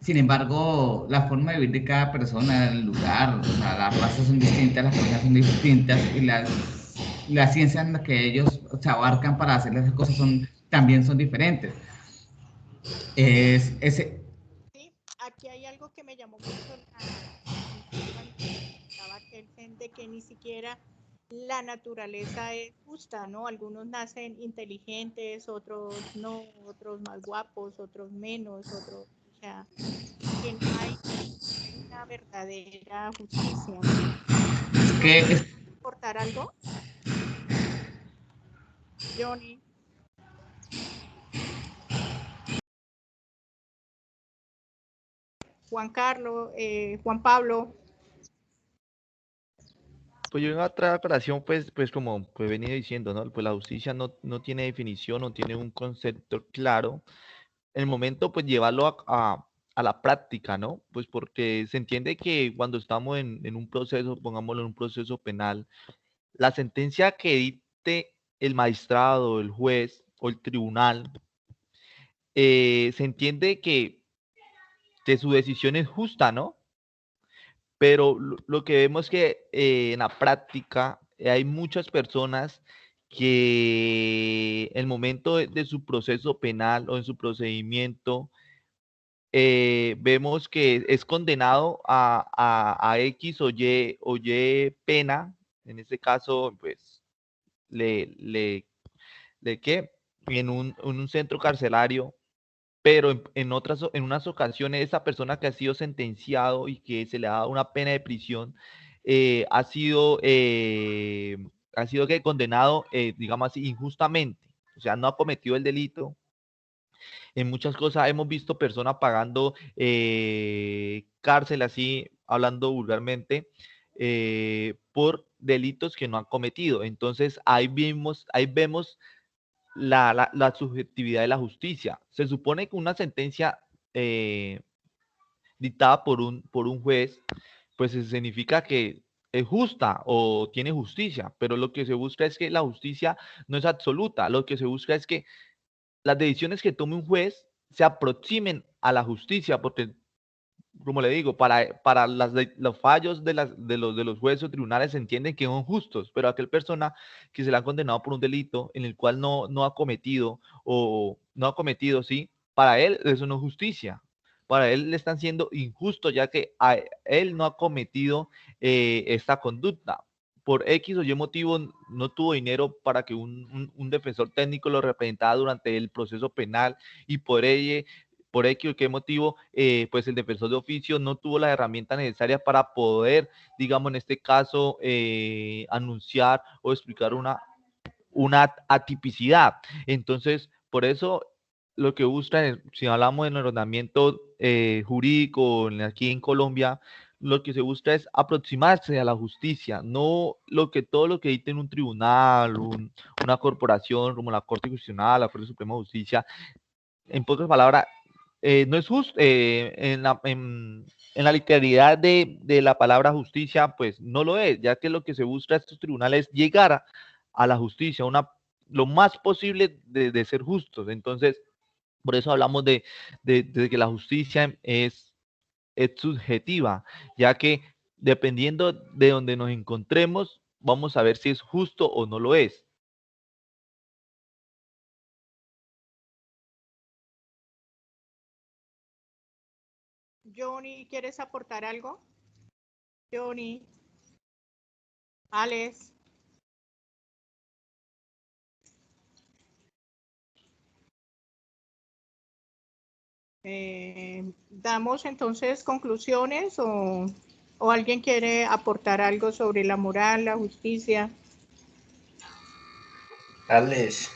Sin embargo, la forma de vivir de cada persona, el lugar, o sea, las razas son distintas, las personas son distintas y las ciencias en las que ellos se abarcan para hacer las cosas también son diferentes. Es ese. Sí, aquí hay algo que me llamó mucho la atención cuando estaba Kelsen, de que ni siquiera la naturaleza es justa, ¿no? Algunos nacen inteligentes, otros no, otros más guapos, otros menos, otros, o sea, que no hay una verdadera justicia, ¿no? No Que sé si es, quiere aportar algo, Johnny, Juan Carlos, Juan Pablo. Pues yo en otra aclaración, pues como pues venía diciendo, ¿no? Pues la justicia no tiene definición, no tiene un concepto claro. En el momento, pues llevarlo a la práctica, ¿no? Pues porque se entiende que cuando estamos en un proceso, pongámoslo en un proceso penal, la sentencia que dicte el magistrado, el juez o el tribunal, se entiende que su decisión es justa, ¿no? Pero lo que vemos es que en la práctica hay muchas personas que en el momento de su proceso penal o en su procedimiento, vemos que es condenado a X o Y pena, en este caso, pues, le ¿qué? En un centro carcelario, pero en unas ocasiones esa persona que ha sido sentenciado y que se le ha dado una pena de prisión, eh, ha sido, eh, ha sido que condenado, digamos así, injustamente. O sea, no ha cometido el delito. En muchas cosas hemos visto personas pagando cárcel, así hablando vulgarmente, por delitos que no han cometido. Entonces ahí vemos la subjetividad de la justicia. Se supone que una sentencia eh, dictada por un juez, pues significa que es justa o tiene justicia, pero lo que se busca es que la justicia no es absoluta, lo que se busca es que las decisiones que tome un juez se aproximen a la justicia, porque, como le digo, para los fallos de los jueces o tribunales se entienden que son justos, pero aquel persona que se le ha condenado por un delito en el cual no ha cometido o no ha cometido, sí, para él eso no es justicia. Para él le están siendo injusto ya que él no ha cometido esta conducta. Por X o Y motivo no tuvo dinero para que un defensor técnico lo representara durante el proceso penal y por X o qué motivo, pues el defensor de oficio no tuvo las herramientas necesarias para poder, digamos, en este caso, anunciar o explicar una atipicidad. Entonces, por eso lo que busca, si hablamos en el ordenamiento jurídico aquí en Colombia, lo que se busca es aproximarse a la justicia, no todo lo que dicte en un tribunal, una corporación como la Corte Constitucional, la Corte Suprema de Justicia. En pocas palabras, no es justo, en la literalidad de la palabra justicia, pues no lo es, ya que lo que se busca en estos tribunales es llegar a la justicia, lo más posible de ser justos. Entonces, por eso hablamos de que la justicia es subjetiva, ya que dependiendo de donde nos encontremos, vamos a ver si es justo o no lo es. Johnny, ¿quieres aportar algo? Johnny, Alex. ¿Damos entonces conclusiones o alguien quiere aportar algo sobre la moral, la justicia? Alex,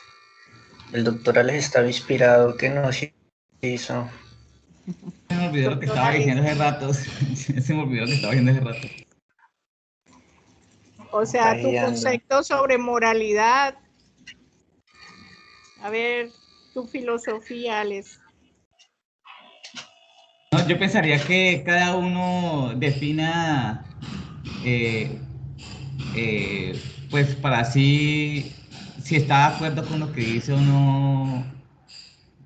el doctor Alex estaba inspirado, ¿qué nos hizo? Se me olvidó lo que estaba diciendo hace rato. Se me olvidó lo que estaba diciendo hace rato. O sea, tu concepto sobre moralidad. A ver, tu filosofía, Alex. No, yo pensaría que cada uno defina, pues para sí, si está de acuerdo con lo que dice o no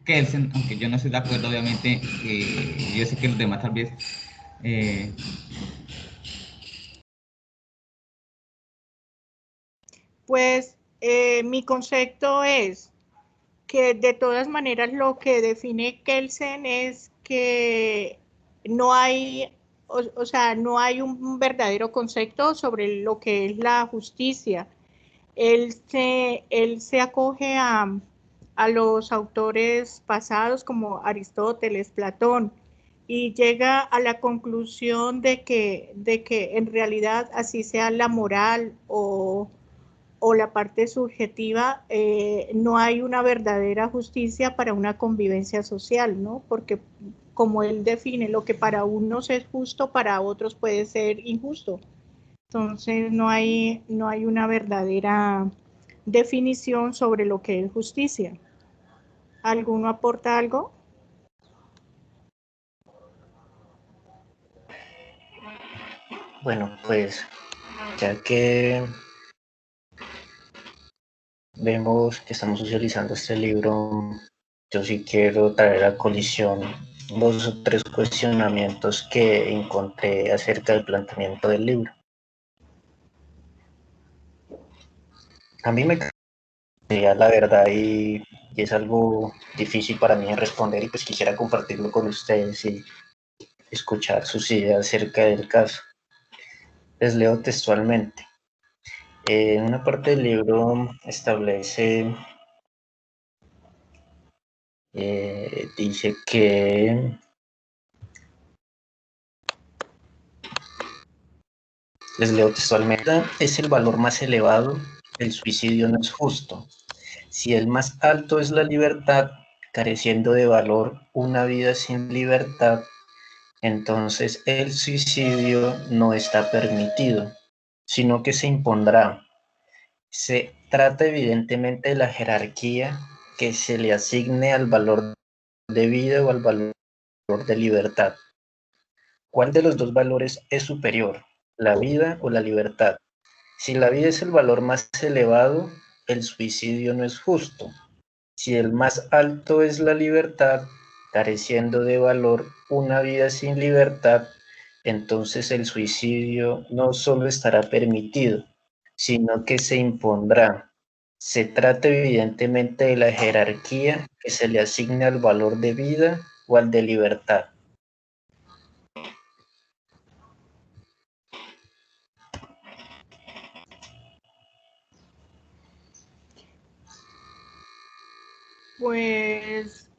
Kelsen, aunque yo no estoy de acuerdo, obviamente, yo sé que los demás tal vez. Pues mi concepto es que de todas maneras lo que define Kelsen es que no hay, o sea, no hay un verdadero concepto sobre lo que es la justicia. Él se acoge a los autores pasados como Aristóteles, Platón, y llega a la conclusión de que en realidad así sea la moral o la parte subjetiva, no hay una verdadera justicia para una convivencia social, ¿no? Porque como él define, lo que para unos es justo, para otros puede ser injusto. Entonces no hay una verdadera definición sobre lo que es justicia. ¿Alguno aporta algo? Bueno, pues ya que vemos que estamos socializando este libro, yo sí quiero traer a colisión 2 o 3 cuestionamientos que encontré acerca del planteamiento del libro. A mí me gustaría la verdad y es algo difícil para mí de responder y pues quisiera compartirlo con ustedes y escuchar sus ideas acerca del caso. Les leo textualmente. En una parte del libro establece, dice que les leo textualmente, es el valor más elevado, el suicidio no es justo. Si el más alto es la libertad, careciendo de valor una vida sin libertad, entonces el suicidio no está permitido, sino que se impondrá. Se trata evidentemente de la jerarquía que se le asigne al valor de vida o al valor de libertad. ¿Cuál de los dos valores es superior, la vida o la libertad? Si la vida es el valor más elevado, el suicidio no es justo. Si el más alto es la libertad, careciendo de valor una vida sin libertad, entonces el suicidio no solo estará permitido, sino que se impondrá. Se trata evidentemente de la jerarquía que se le asigna al valor de vida o al de libertad. Pues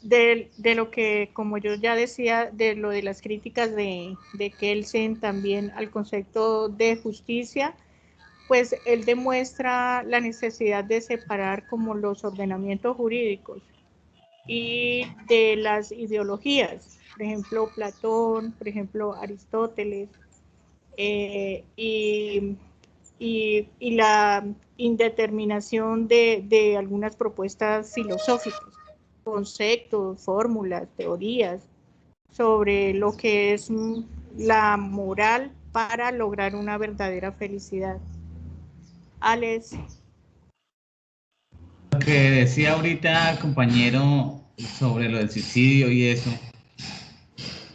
de lo que, como yo ya decía, de lo de las críticas de Kelsen también al concepto de justicia, pues él demuestra la necesidad de separar como los ordenamientos jurídicos y de las ideologías. por ejemplo, Platón, por ejemplo, Aristóteles, y la indeterminación de algunas propuestas filosóficas, conceptos, fórmulas, teorías sobre lo que es la moral para lograr una verdadera felicidad. Alex. Lo que decía ahorita el compañero sobre lo del suicidio y eso,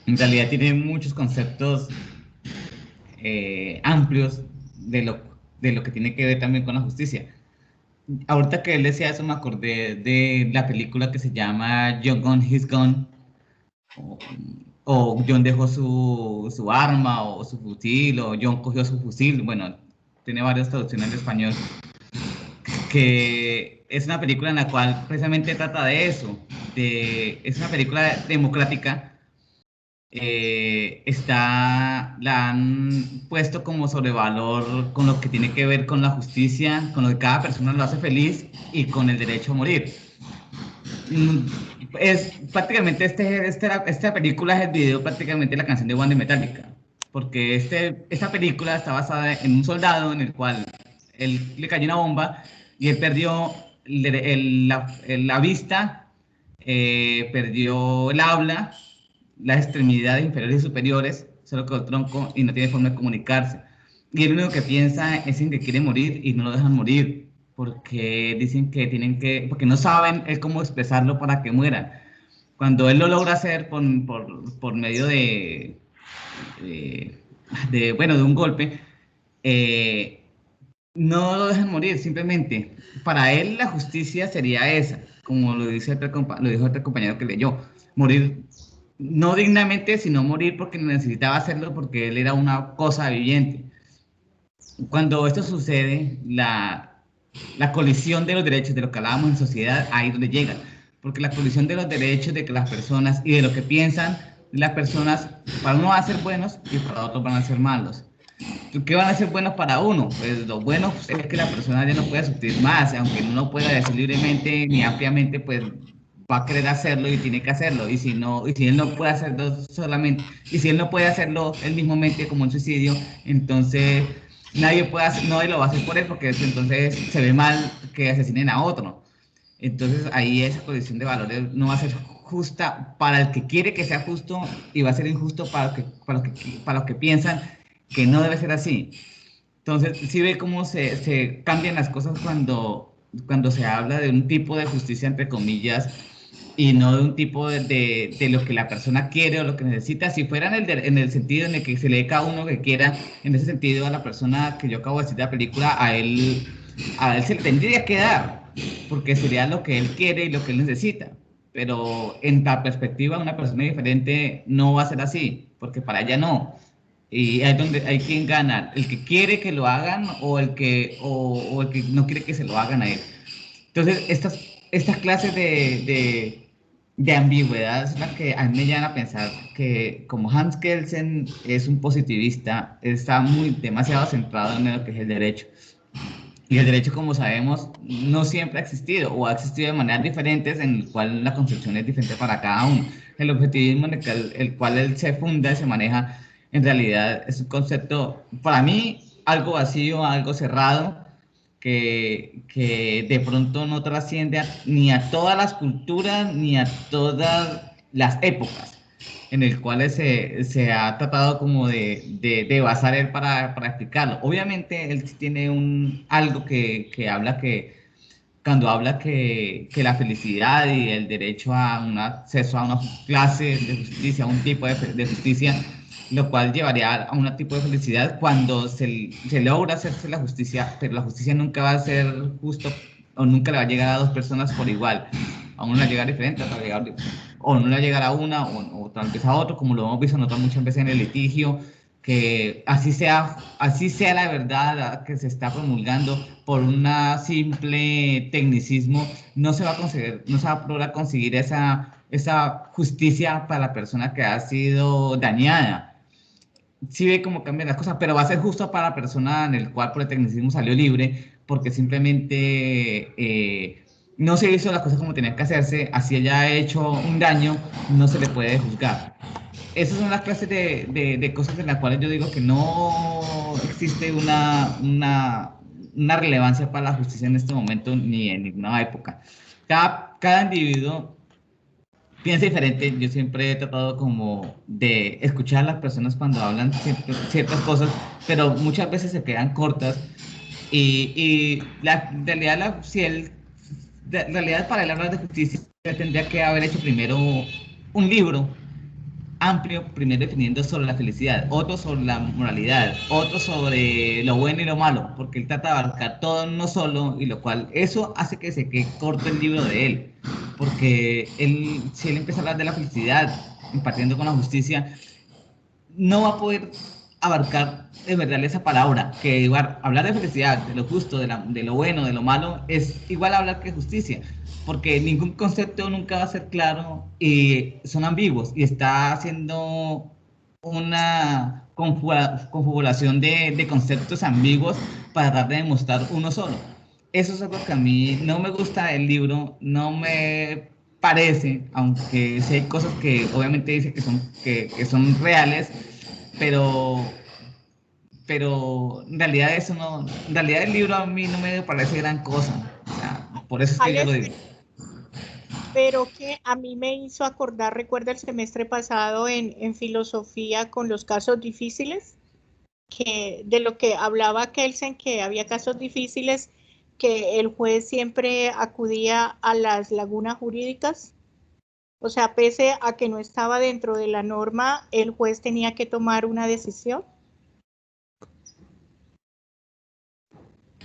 en realidad tiene muchos conceptos amplios de lo que tiene que ver también con la justicia. Ahorita que él decía eso, me acordé de la película que se llama John Gone, He's Gone, o John dejó su arma, o su fusil, o John cogió su fusil. Bueno, tiene varias traducciones en español, que es una película en la cual precisamente trata de eso. Es una película democrática. La han puesto como sobrevalor con lo que tiene que ver con la justicia, con lo que cada persona lo hace feliz y con el derecho a morir. Es prácticamente esta película es el video prácticamente la canción de One de Metallica, porque esta película está basada en un soldado en el cual él le cayó una bomba y él perdió la vista, perdió el habla, las extremidades inferiores y superiores, solo con el tronco, y no tiene forma de comunicarse. Y el único que piensa es en que quiere morir y no lo dejan morir, porque dicen que porque no saben él cómo expresarlo para que muera. Cuando él lo logra hacer por medio de un golpe, no lo dejan morir, simplemente. Para él la justicia sería esa, como lo dijo otro compañero que leyó, morir no dignamente, sino morir porque necesitaba hacerlo, porque él era una cosa viviente. Cuando esto sucede, la colisión de los derechos de lo que hablábamos en sociedad, ahí es donde llega, porque la colisión de los derechos de las personas y de lo que piensan las personas, para uno van a ser buenos y para otros van a ser malos. ¿Qué van a ser buenos para uno? Pues lo bueno es que la persona ya no puede sufrir más, aunque no lo pueda decir libremente ni ampliamente, pues va a querer hacerlo y tiene que hacerlo. Y si él no puede hacerlo solamente, y si él no puede hacerlo él mismamente como un suicidio, entonces nadie lo va a hacer por él, porque entonces se ve mal que asesinen a otro. Entonces ahí esa posición de valores no va a ser justa para el que quiere que sea justo y va a ser injusto para los que piensan que no debe ser así. Entonces, sí ve cómo se cambian las cosas cuando se habla de un tipo de justicia, entre comillas, y no de un tipo de lo que la persona quiere o lo que necesita. Si fuera en el sentido en el que se lee cada uno que quiera, en ese sentido a la persona que yo acabo de decir de la película, a él se le tendría que dar, porque sería lo que él quiere y lo que él necesita. Pero en la perspectiva de una persona diferente no va a ser así, porque para ella no. Y es donde hay quien gana, el que quiere que lo hagan o el que no quiere que se lo hagan a él. Entonces, estas clases de ambigüedad es la que a mí me llevan a pensar que como Hans Kelsen es un positivista, está demasiado centrado en lo que es el derecho. Y el derecho, como sabemos, no siempre ha existido o ha existido de maneras diferentes en el cual la concepción es diferente para cada uno. El objetivismo en el cual él se funda y se maneja, en realidad es un concepto, para mí, algo vacío, algo cerrado, que de pronto no trasciende ni a todas las culturas ni a todas las épocas en el cual se ha tratado como de basar él para explicarlo. Obviamente él tiene algo que habla cuando habla que la felicidad y el derecho a un acceso a una clase de justicia, a un tipo de justicia, lo cual llevaría a un tipo de felicidad cuando se logra hacerse la justicia, pero la justicia nunca va a ser justo o nunca le va a llegar a dos personas por igual. A uno le va a llegar diferente, a otra le va a llegar, o no le va a llegar a una o tal vez a otro, como lo hemos visto nosotros muchas veces en el litigio, que así sea la verdad que se está promulgando por un simple tecnicismo, no se va a lograr conseguir esa justicia para la persona que ha sido dañada. Sí ve cómo cambian las cosas, pero va a ser justo para la persona en el cual por el tecnicismo salió libre, porque simplemente no se hizo las cosas como tenían que hacerse, así haya hecho un daño, no se le puede juzgar. Esas son las clases de cosas en las cuales yo digo que no existe una relevancia para la justicia en este momento ni en ninguna época. Cada individuo piensa diferente. Yo siempre he tratado como de escuchar a las personas cuando hablan ciertas cosas, pero muchas veces se quedan cortas y en realidad, si él, en realidad para él hablar de justicia tendría que haber hecho primero un libro amplio, primero definiendo sobre la felicidad, otro sobre la moralidad, otro sobre lo bueno y lo malo, porque él trata de abarcar todo en uno solo, y lo cual eso hace que se quede corto el libro de él, porque él, si él empieza a hablar de la felicidad, impartiendo con la justicia, no va a poder abarcar de verdad esa palabra, que igual, hablar de felicidad, de lo justo, de lo bueno, de lo malo, es igual a hablar que justicia, porque ningún concepto nunca va a ser claro y son ambiguos y está haciendo una configuración de conceptos ambiguos para tratar de demostrar uno solo. Eso es algo que a mí no me gusta del libro, no me parece, aunque sí hay cosas que obviamente dice que son reales, pero, pero en realidad eso no, en realidad el libro a mí no me parece gran cosa, o sea, por eso es que yo lo Alex, digo. pero que a mí me hizo acordar, recuerda el semestre pasado en filosofía con los casos difíciles, que de lo que hablaba Kelsen, que había casos difíciles, que el juez siempre acudía a las lagunas jurídicas. O sea, pese a que no estaba dentro de la norma, el juez tenía que tomar una decisión.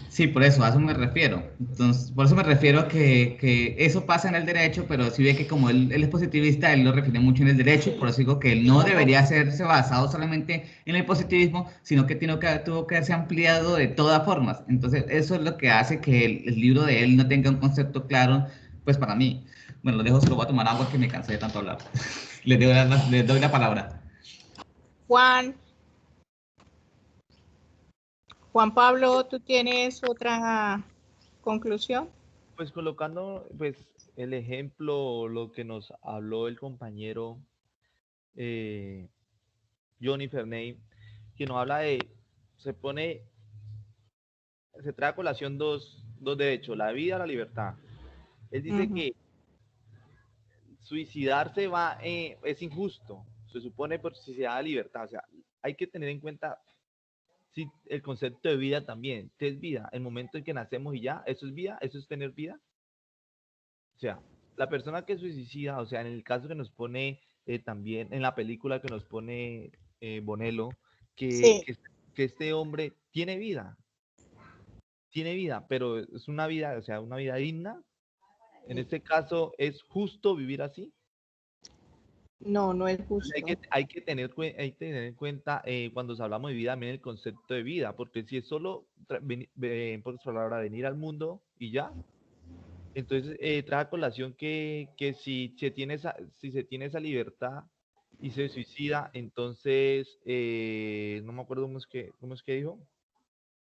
Sí, por eso, a eso me refiero. Entonces, por eso me refiero a que eso pasa en el derecho, pero sí ve que como él es positivista, él lo refiere mucho en el derecho, y por eso digo que él no debería hacerse basado solamente en el positivismo, sino que tuvo que haberse ampliado de todas formas. Entonces, eso es lo que hace que el libro de él no tenga un concepto claro, pues para mí. Bueno, lo dejo, solo voy a tomar agua que me cansé de tanto hablar. Les doy la palabra. Juan, Juan Pablo, ¿tú tienes otra conclusión? Pues colocando pues el ejemplo, lo que nos habló el compañero eh, Johnny Ferney, que nos habla de, se pone, se trae a colación dos derechos, la vida y la libertad. Él dice Ujú. que suicidarse es injusto, se supone por si se da libertad, o sea, hay que tener en cuenta si el concepto de vida también, ¿qué es vida? El momento en que nacemos y ya, ¿eso es vida? ¿Eso es tener vida? O sea, la persona que suicida, o sea, en el caso que nos pone también en la película que nos pone Bonello, que, Sí, que, que este hombre tiene vida, pero es una vida, o sea, una vida digna. En este caso, ¿es justo vivir así? no, no es Hay justo. que, hay que tener, hay que tener en cuenta cuando hablamos de vida también el concepto de vida, porque si es solo, por palabra, venir al mundo y ya, entonces trae a colación que si se tiene esa libertad y se suicida, entonces, no me acuerdo cómo es que dijo,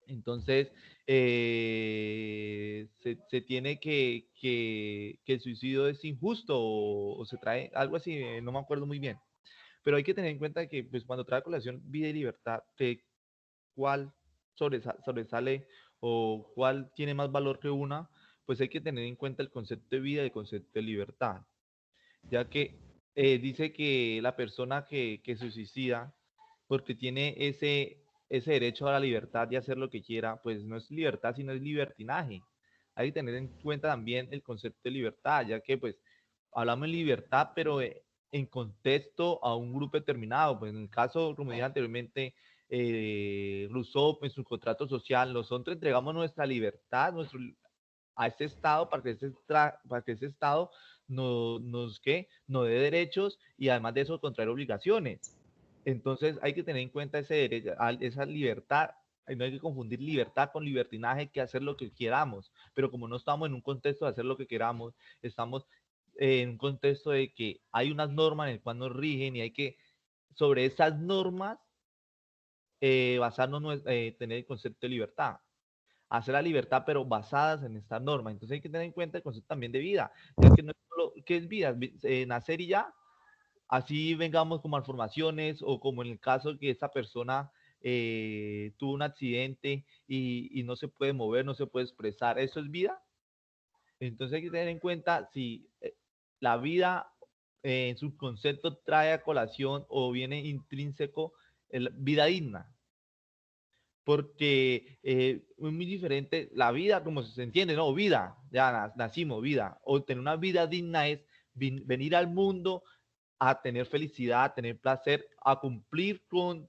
entonces se tiene que el suicidio es injusto o se trae algo así, no me acuerdo muy bien. Pero hay que tener en cuenta que pues, cuando trae a colación vida y libertad, cuál sobresale o cuál tiene más valor que una, pues hay que tener en cuenta el concepto de vida y el concepto de libertad, ya que dice que la persona que se suicida, porque tiene ese derecho a la libertad de hacer lo que quiera, pues no es libertad, sino es libertinaje. Hay que tener en cuenta también el concepto de libertad, ya que pues hablamos de libertad, pero en contexto a un grupo determinado. Pues en el caso, como dije anteriormente, Rousseau en su contrato social, nosotros entregamos nuestra libertad a ese Estado para que ese Estado nos dé derechos y además de eso contraer obligaciones. Entonces hay que tener en cuenta ese derecho, esa libertad. No hay que confundir libertad con libertinaje, que hacer lo que queramos. Pero como no estamos en un contexto de hacer lo que queramos, estamos en un contexto de que hay unas normas en las cuales nos rigen y hay que, sobre esas normas, basarnos, tener el concepto de libertad. hacer la libertad, pero basadas en esta norma. Entonces hay que tener en cuenta el concepto también de vida. Es que no es solo, ¿qué es vida? Nacer y ya. Así vengamos con malformaciones o como en el caso que esta persona tuvo un accidente y no se puede mover, no se puede expresar. ¿Eso es vida? Entonces hay que tener en cuenta si la vida en su concepto trae a colación o viene intrínseco vida digna. Porque es muy diferente la vida, como se entiende, ¿no? Vida, ya nacimos, vida. O tener una vida digna es venir al mundo a tener felicidad, a tener placer, a cumplir con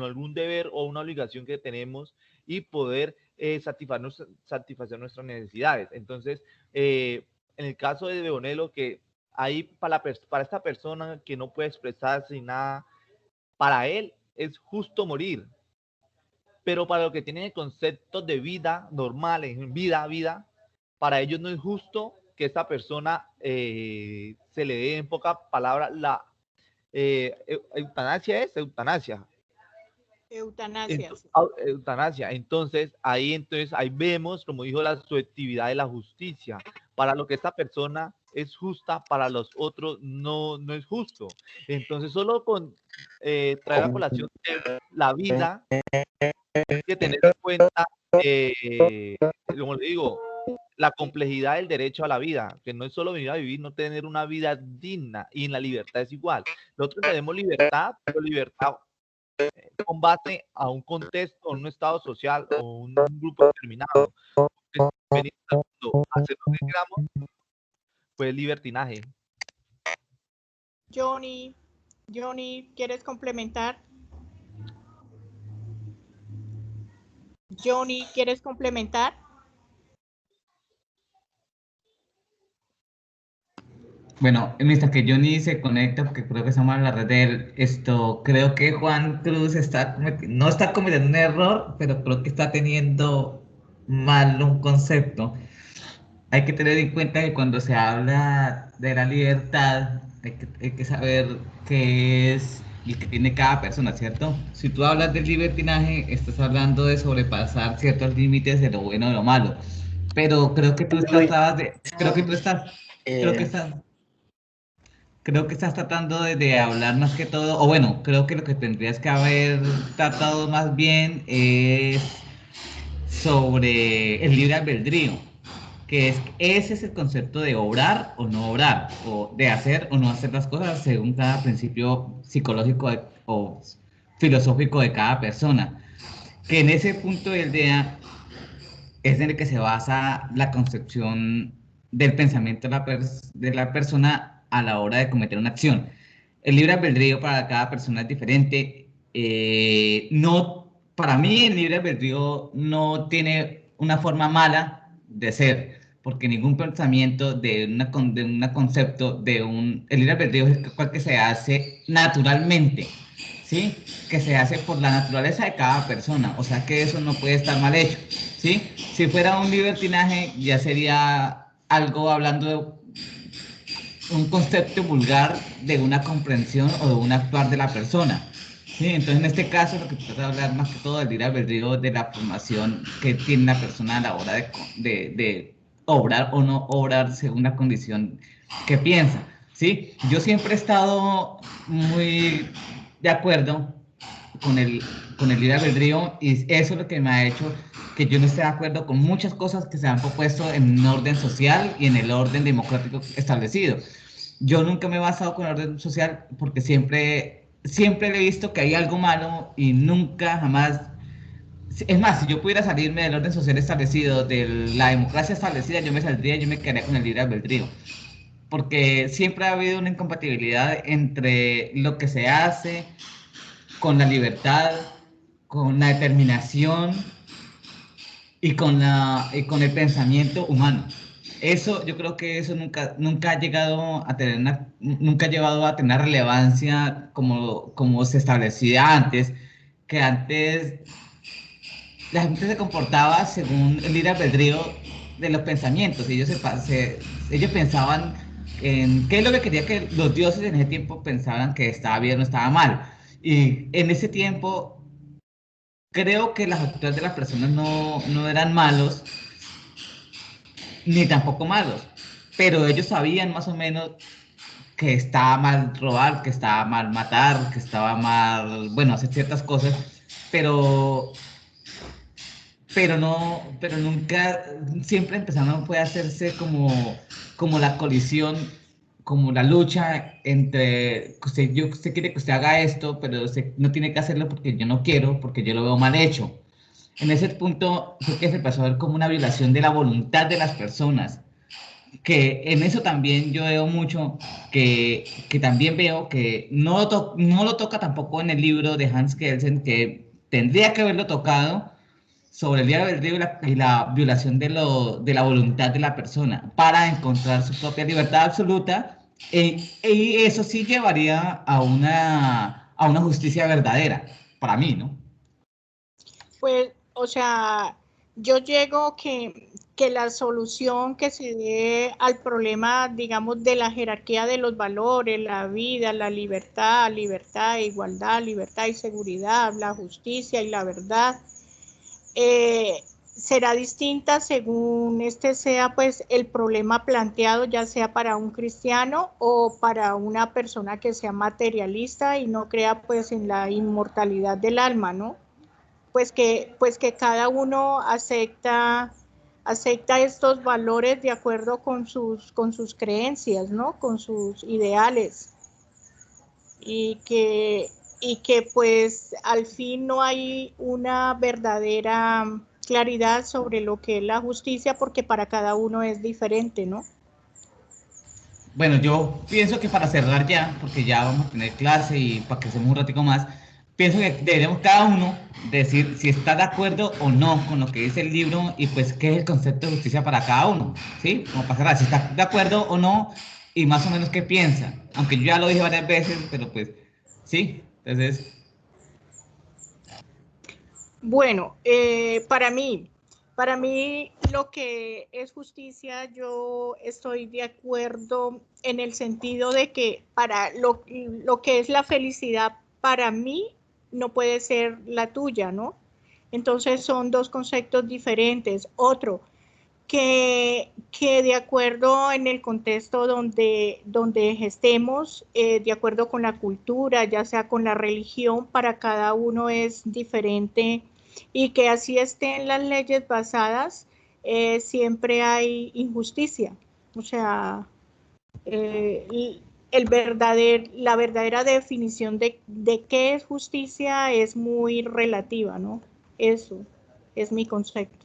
algún deber o una obligación que tenemos y poder satisfacer nuestras necesidades. Entonces, en el caso de Beonelo, que ahí para esta persona que no puede expresarse ni nada, para él es justo morir. Pero para los que tienen el concepto de vida normal, en vida, para ellos no es justo que esta persona se le dé en pocas palabras la eutanasia. Eutanasia. Entonces ahí vemos, como dijo, la subjetividad de la justicia. Para lo que esta persona es justa, para los otros no es justo. Entonces solo con traer a colación la vida, hay que tener en cuenta, como le digo, la complejidad del derecho a la vida, que no es solo venir a vivir, no tener una vida digna, y en la libertad es igual. Nosotros tenemos libertad, pero libertad con base a un contexto, un estado social o un grupo determinado. Venir al mundo a hacer lo que queramos, pues libertinaje. Johnny, ¿quieres complementar? Johnny, ¿quieres complementar? Bueno, mientras que Johnny se conecta, porque creo que estamos en la red de él, creo que Juan Cruz no está cometiendo un error, pero creo que está teniendo mal un concepto. Hay que tener en cuenta que cuando se habla de la libertad, hay que saber qué es y qué tiene cada persona, ¿cierto? Si tú hablas del libertinaje, estás hablando de sobrepasar ciertos límites de lo bueno o de lo malo. Pero creo que tú estás tratando de hablar más que todo, o bueno, creo que lo que tendrías que haber tratado más bien es sobre el libre albedrío, que ese es el concepto de obrar o no obrar, o de hacer o no hacer las cosas según cada principio psicológico o filosófico de cada persona, que en ese punto del día es en el que se basa la concepción del pensamiento de la persona a la hora de cometer una acción. El libre albedrío para cada persona es diferente. Para mí el libre albedrío no tiene una forma mala de ser, porque ningún pensamiento un concepto el libre albedrío es cual que se hace naturalmente, ¿sí? Que se hace por la naturaleza de cada persona, o sea que eso no puede estar mal hecho, ¿sí? Si fuera un libertinaje ya sería algo hablando de un concepto vulgar de una comprensión o de un actuar de la persona, ¿sí? Entonces en este caso lo que se trata de hablar más que todo del libre albedrío de la formación que tiene la persona a la hora de obrar o no obrar según la condición que piensa, ¿sí? Yo siempre he estado muy de acuerdo con el libre albedrío, y eso es lo que me ha hecho que yo no esté de acuerdo con muchas cosas que se han propuesto en un orden social y en el orden democrático establecido. Yo nunca me he basado con el orden social porque siempre le he visto que hay algo malo y nunca jamás. Es más, si yo pudiera salirme del orden social establecido, de la democracia establecida, yo me saldría y yo me quedaría con el libre albedrío. Porque siempre ha habido una incompatibilidad entre lo que se hace con la libertad, con la determinación y con el pensamiento humano. Eso, yo creo que eso nunca ha llegado a tener nunca ha llevado a tener relevancia como se establecía antes, que antes la gente se comportaba según el libre albedrío de los pensamientos. Ellos pensaban en qué es lo que quería que los dioses en ese tiempo pensaban que estaba bien o estaba mal. Y en ese tiempo creo que las actitudes de las personas no eran malos, ni tampoco malos, pero ellos sabían más o menos que estaba mal robar, que estaba mal matar, que estaba mal, bueno, hacer ciertas cosas, pero, pero nunca, siempre empezaron fue a hacerse como la colisión, como la lucha entre, usted quiere que usted haga esto, pero usted no tiene que hacerlo porque yo no quiero, porque yo lo veo mal hecho. En ese punto fue que se empezó a ver como una violación de la voluntad de las personas, que en eso también yo veo mucho, que también veo que no lo toca tampoco en el libro de Hans Kelsen, que tendría que haberlo tocado sobre el libre albedrío y la violación de la voluntad de la persona para encontrar su propia libertad absoluta, y eso sí llevaría a una justicia verdadera, para mí, ¿no? Pues, o sea, yo llego que la solución que se dé al problema, digamos, de la jerarquía de los valores, la vida, la libertad, libertad e igualdad, libertad y seguridad, la justicia y la verdad, será distinta según este sea pues el problema planteado, ya sea para un cristiano o para una persona que sea materialista y no crea pues en la inmortalidad del alma, ¿no? Pues que cada uno acepta estos valores de acuerdo con sus creencias, ¿no? Con sus ideales. Y y que pues al fin no hay una verdadera claridad sobre lo que es la justicia porque para cada uno es diferente, ¿no? Bueno, yo pienso que para cerrar ya, porque ya vamos a tener clase y para que hacemos un ratico más, pienso que deberíamos cada uno decir si está de acuerdo o no con lo que dice el libro y pues qué es el concepto de justicia para cada uno, ¿sí? Como para cerrar, si está de acuerdo o no y más o menos qué piensa. Aunque yo ya lo dije varias veces, pero pues, sí. Entonces, Bueno, para mí lo que es justicia, yo estoy de acuerdo en el sentido de que para lo que es la felicidad para mí no puede ser la tuya, ¿no? Entonces son dos conceptos diferentes. Otro, que de acuerdo en el contexto donde estemos, de acuerdo con la cultura, ya sea con la religión, para cada uno es diferente y que así estén las leyes basadas, siempre hay injusticia. O sea, la verdadera definición de qué es justicia es muy relativa, ¿no? Eso es mi concepto.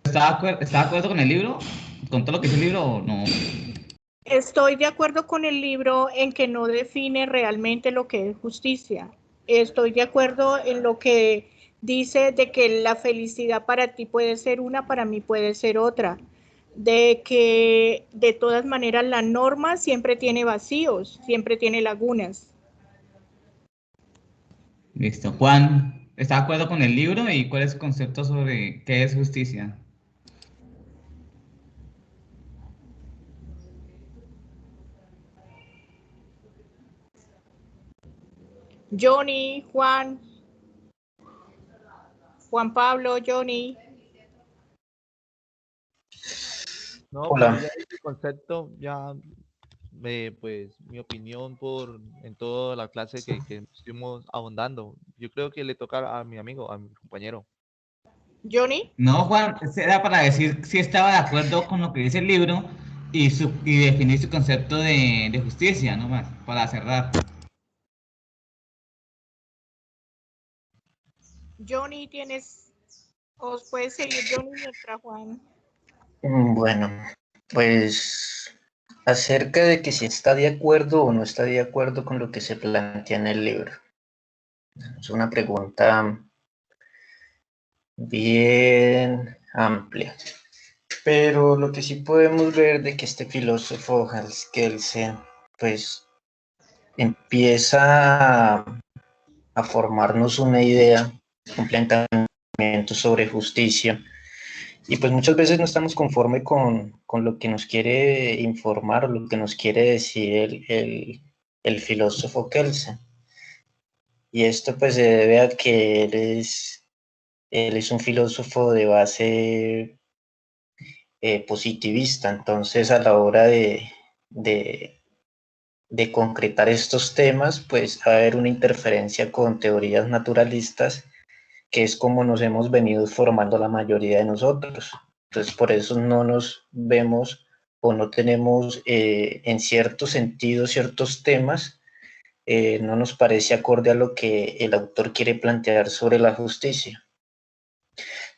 ¿está de acuerdo con el libro? ¿Con todo lo que dice el libro o no? Estoy de acuerdo con el libro en que no define realmente lo que es justicia. Estoy de acuerdo en lo que dice de que la felicidad para ti puede ser una, para mí puede ser otra. De que de todas maneras la norma siempre tiene vacíos, siempre tiene lagunas. Listo. Juan, ¿está de acuerdo con el libro y cuál es su concepto sobre qué es justicia? Johnny, Juan Pablo, Johnny. No, pues yo Hola. ya dije el concepto, ya pues mi opinión en toda la clase que estuvimos abundando. Yo creo que le toca a mi amigo, a mi compañero. Johnny, No, Juan, era para decir si estaba de acuerdo con lo que dice el libro y definir su concepto de justicia, nomás, para cerrar. Johnny, os puedes seguir Johnny mientras Juan. Bueno, pues acerca de que si está de acuerdo o no está de acuerdo con lo que se plantea en el libro. Es una pregunta bien amplia. Pero lo que sí podemos ver de que este filósofo Hans Kelsen, pues empieza a formarnos una idea, un planteamiento sobre justicia. Y pues muchas veces no estamos conformes con lo que nos quiere informar o lo que nos quiere decir el filósofo Kelsen. Y esto pues se debe a que él es Él es un filósofo de base positivista, entonces a la hora de concretar estos temas, pues va a haber una interferencia con teorías naturalistas, que es como nos hemos venido formando la mayoría de nosotros. Entonces, por eso no nos vemos o no tenemos, en cierto sentido, ciertos temas, no nos parece acorde a lo que el autor quiere plantear sobre la justicia.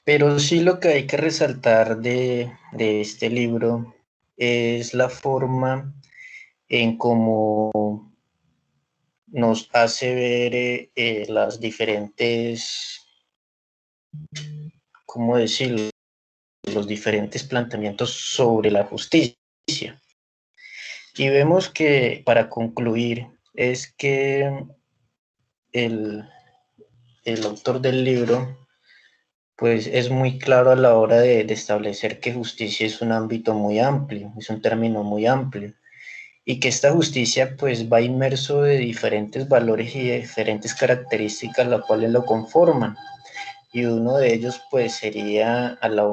Pero sí, lo que hay que resaltar de este libro es la forma en cómo nos hace ver las diferentes, ¿cómo decirlo?, los diferentes planteamientos sobre la justicia. Y vemos que, para concluir, es que el autor del libro pues es muy claro a la hora de establecer que justicia es un ámbito muy amplio, es un término muy amplio, y que esta justicia pues va inmerso de diferentes valores y de diferentes características las cuales lo conforman, y uno de ellos pues sería a la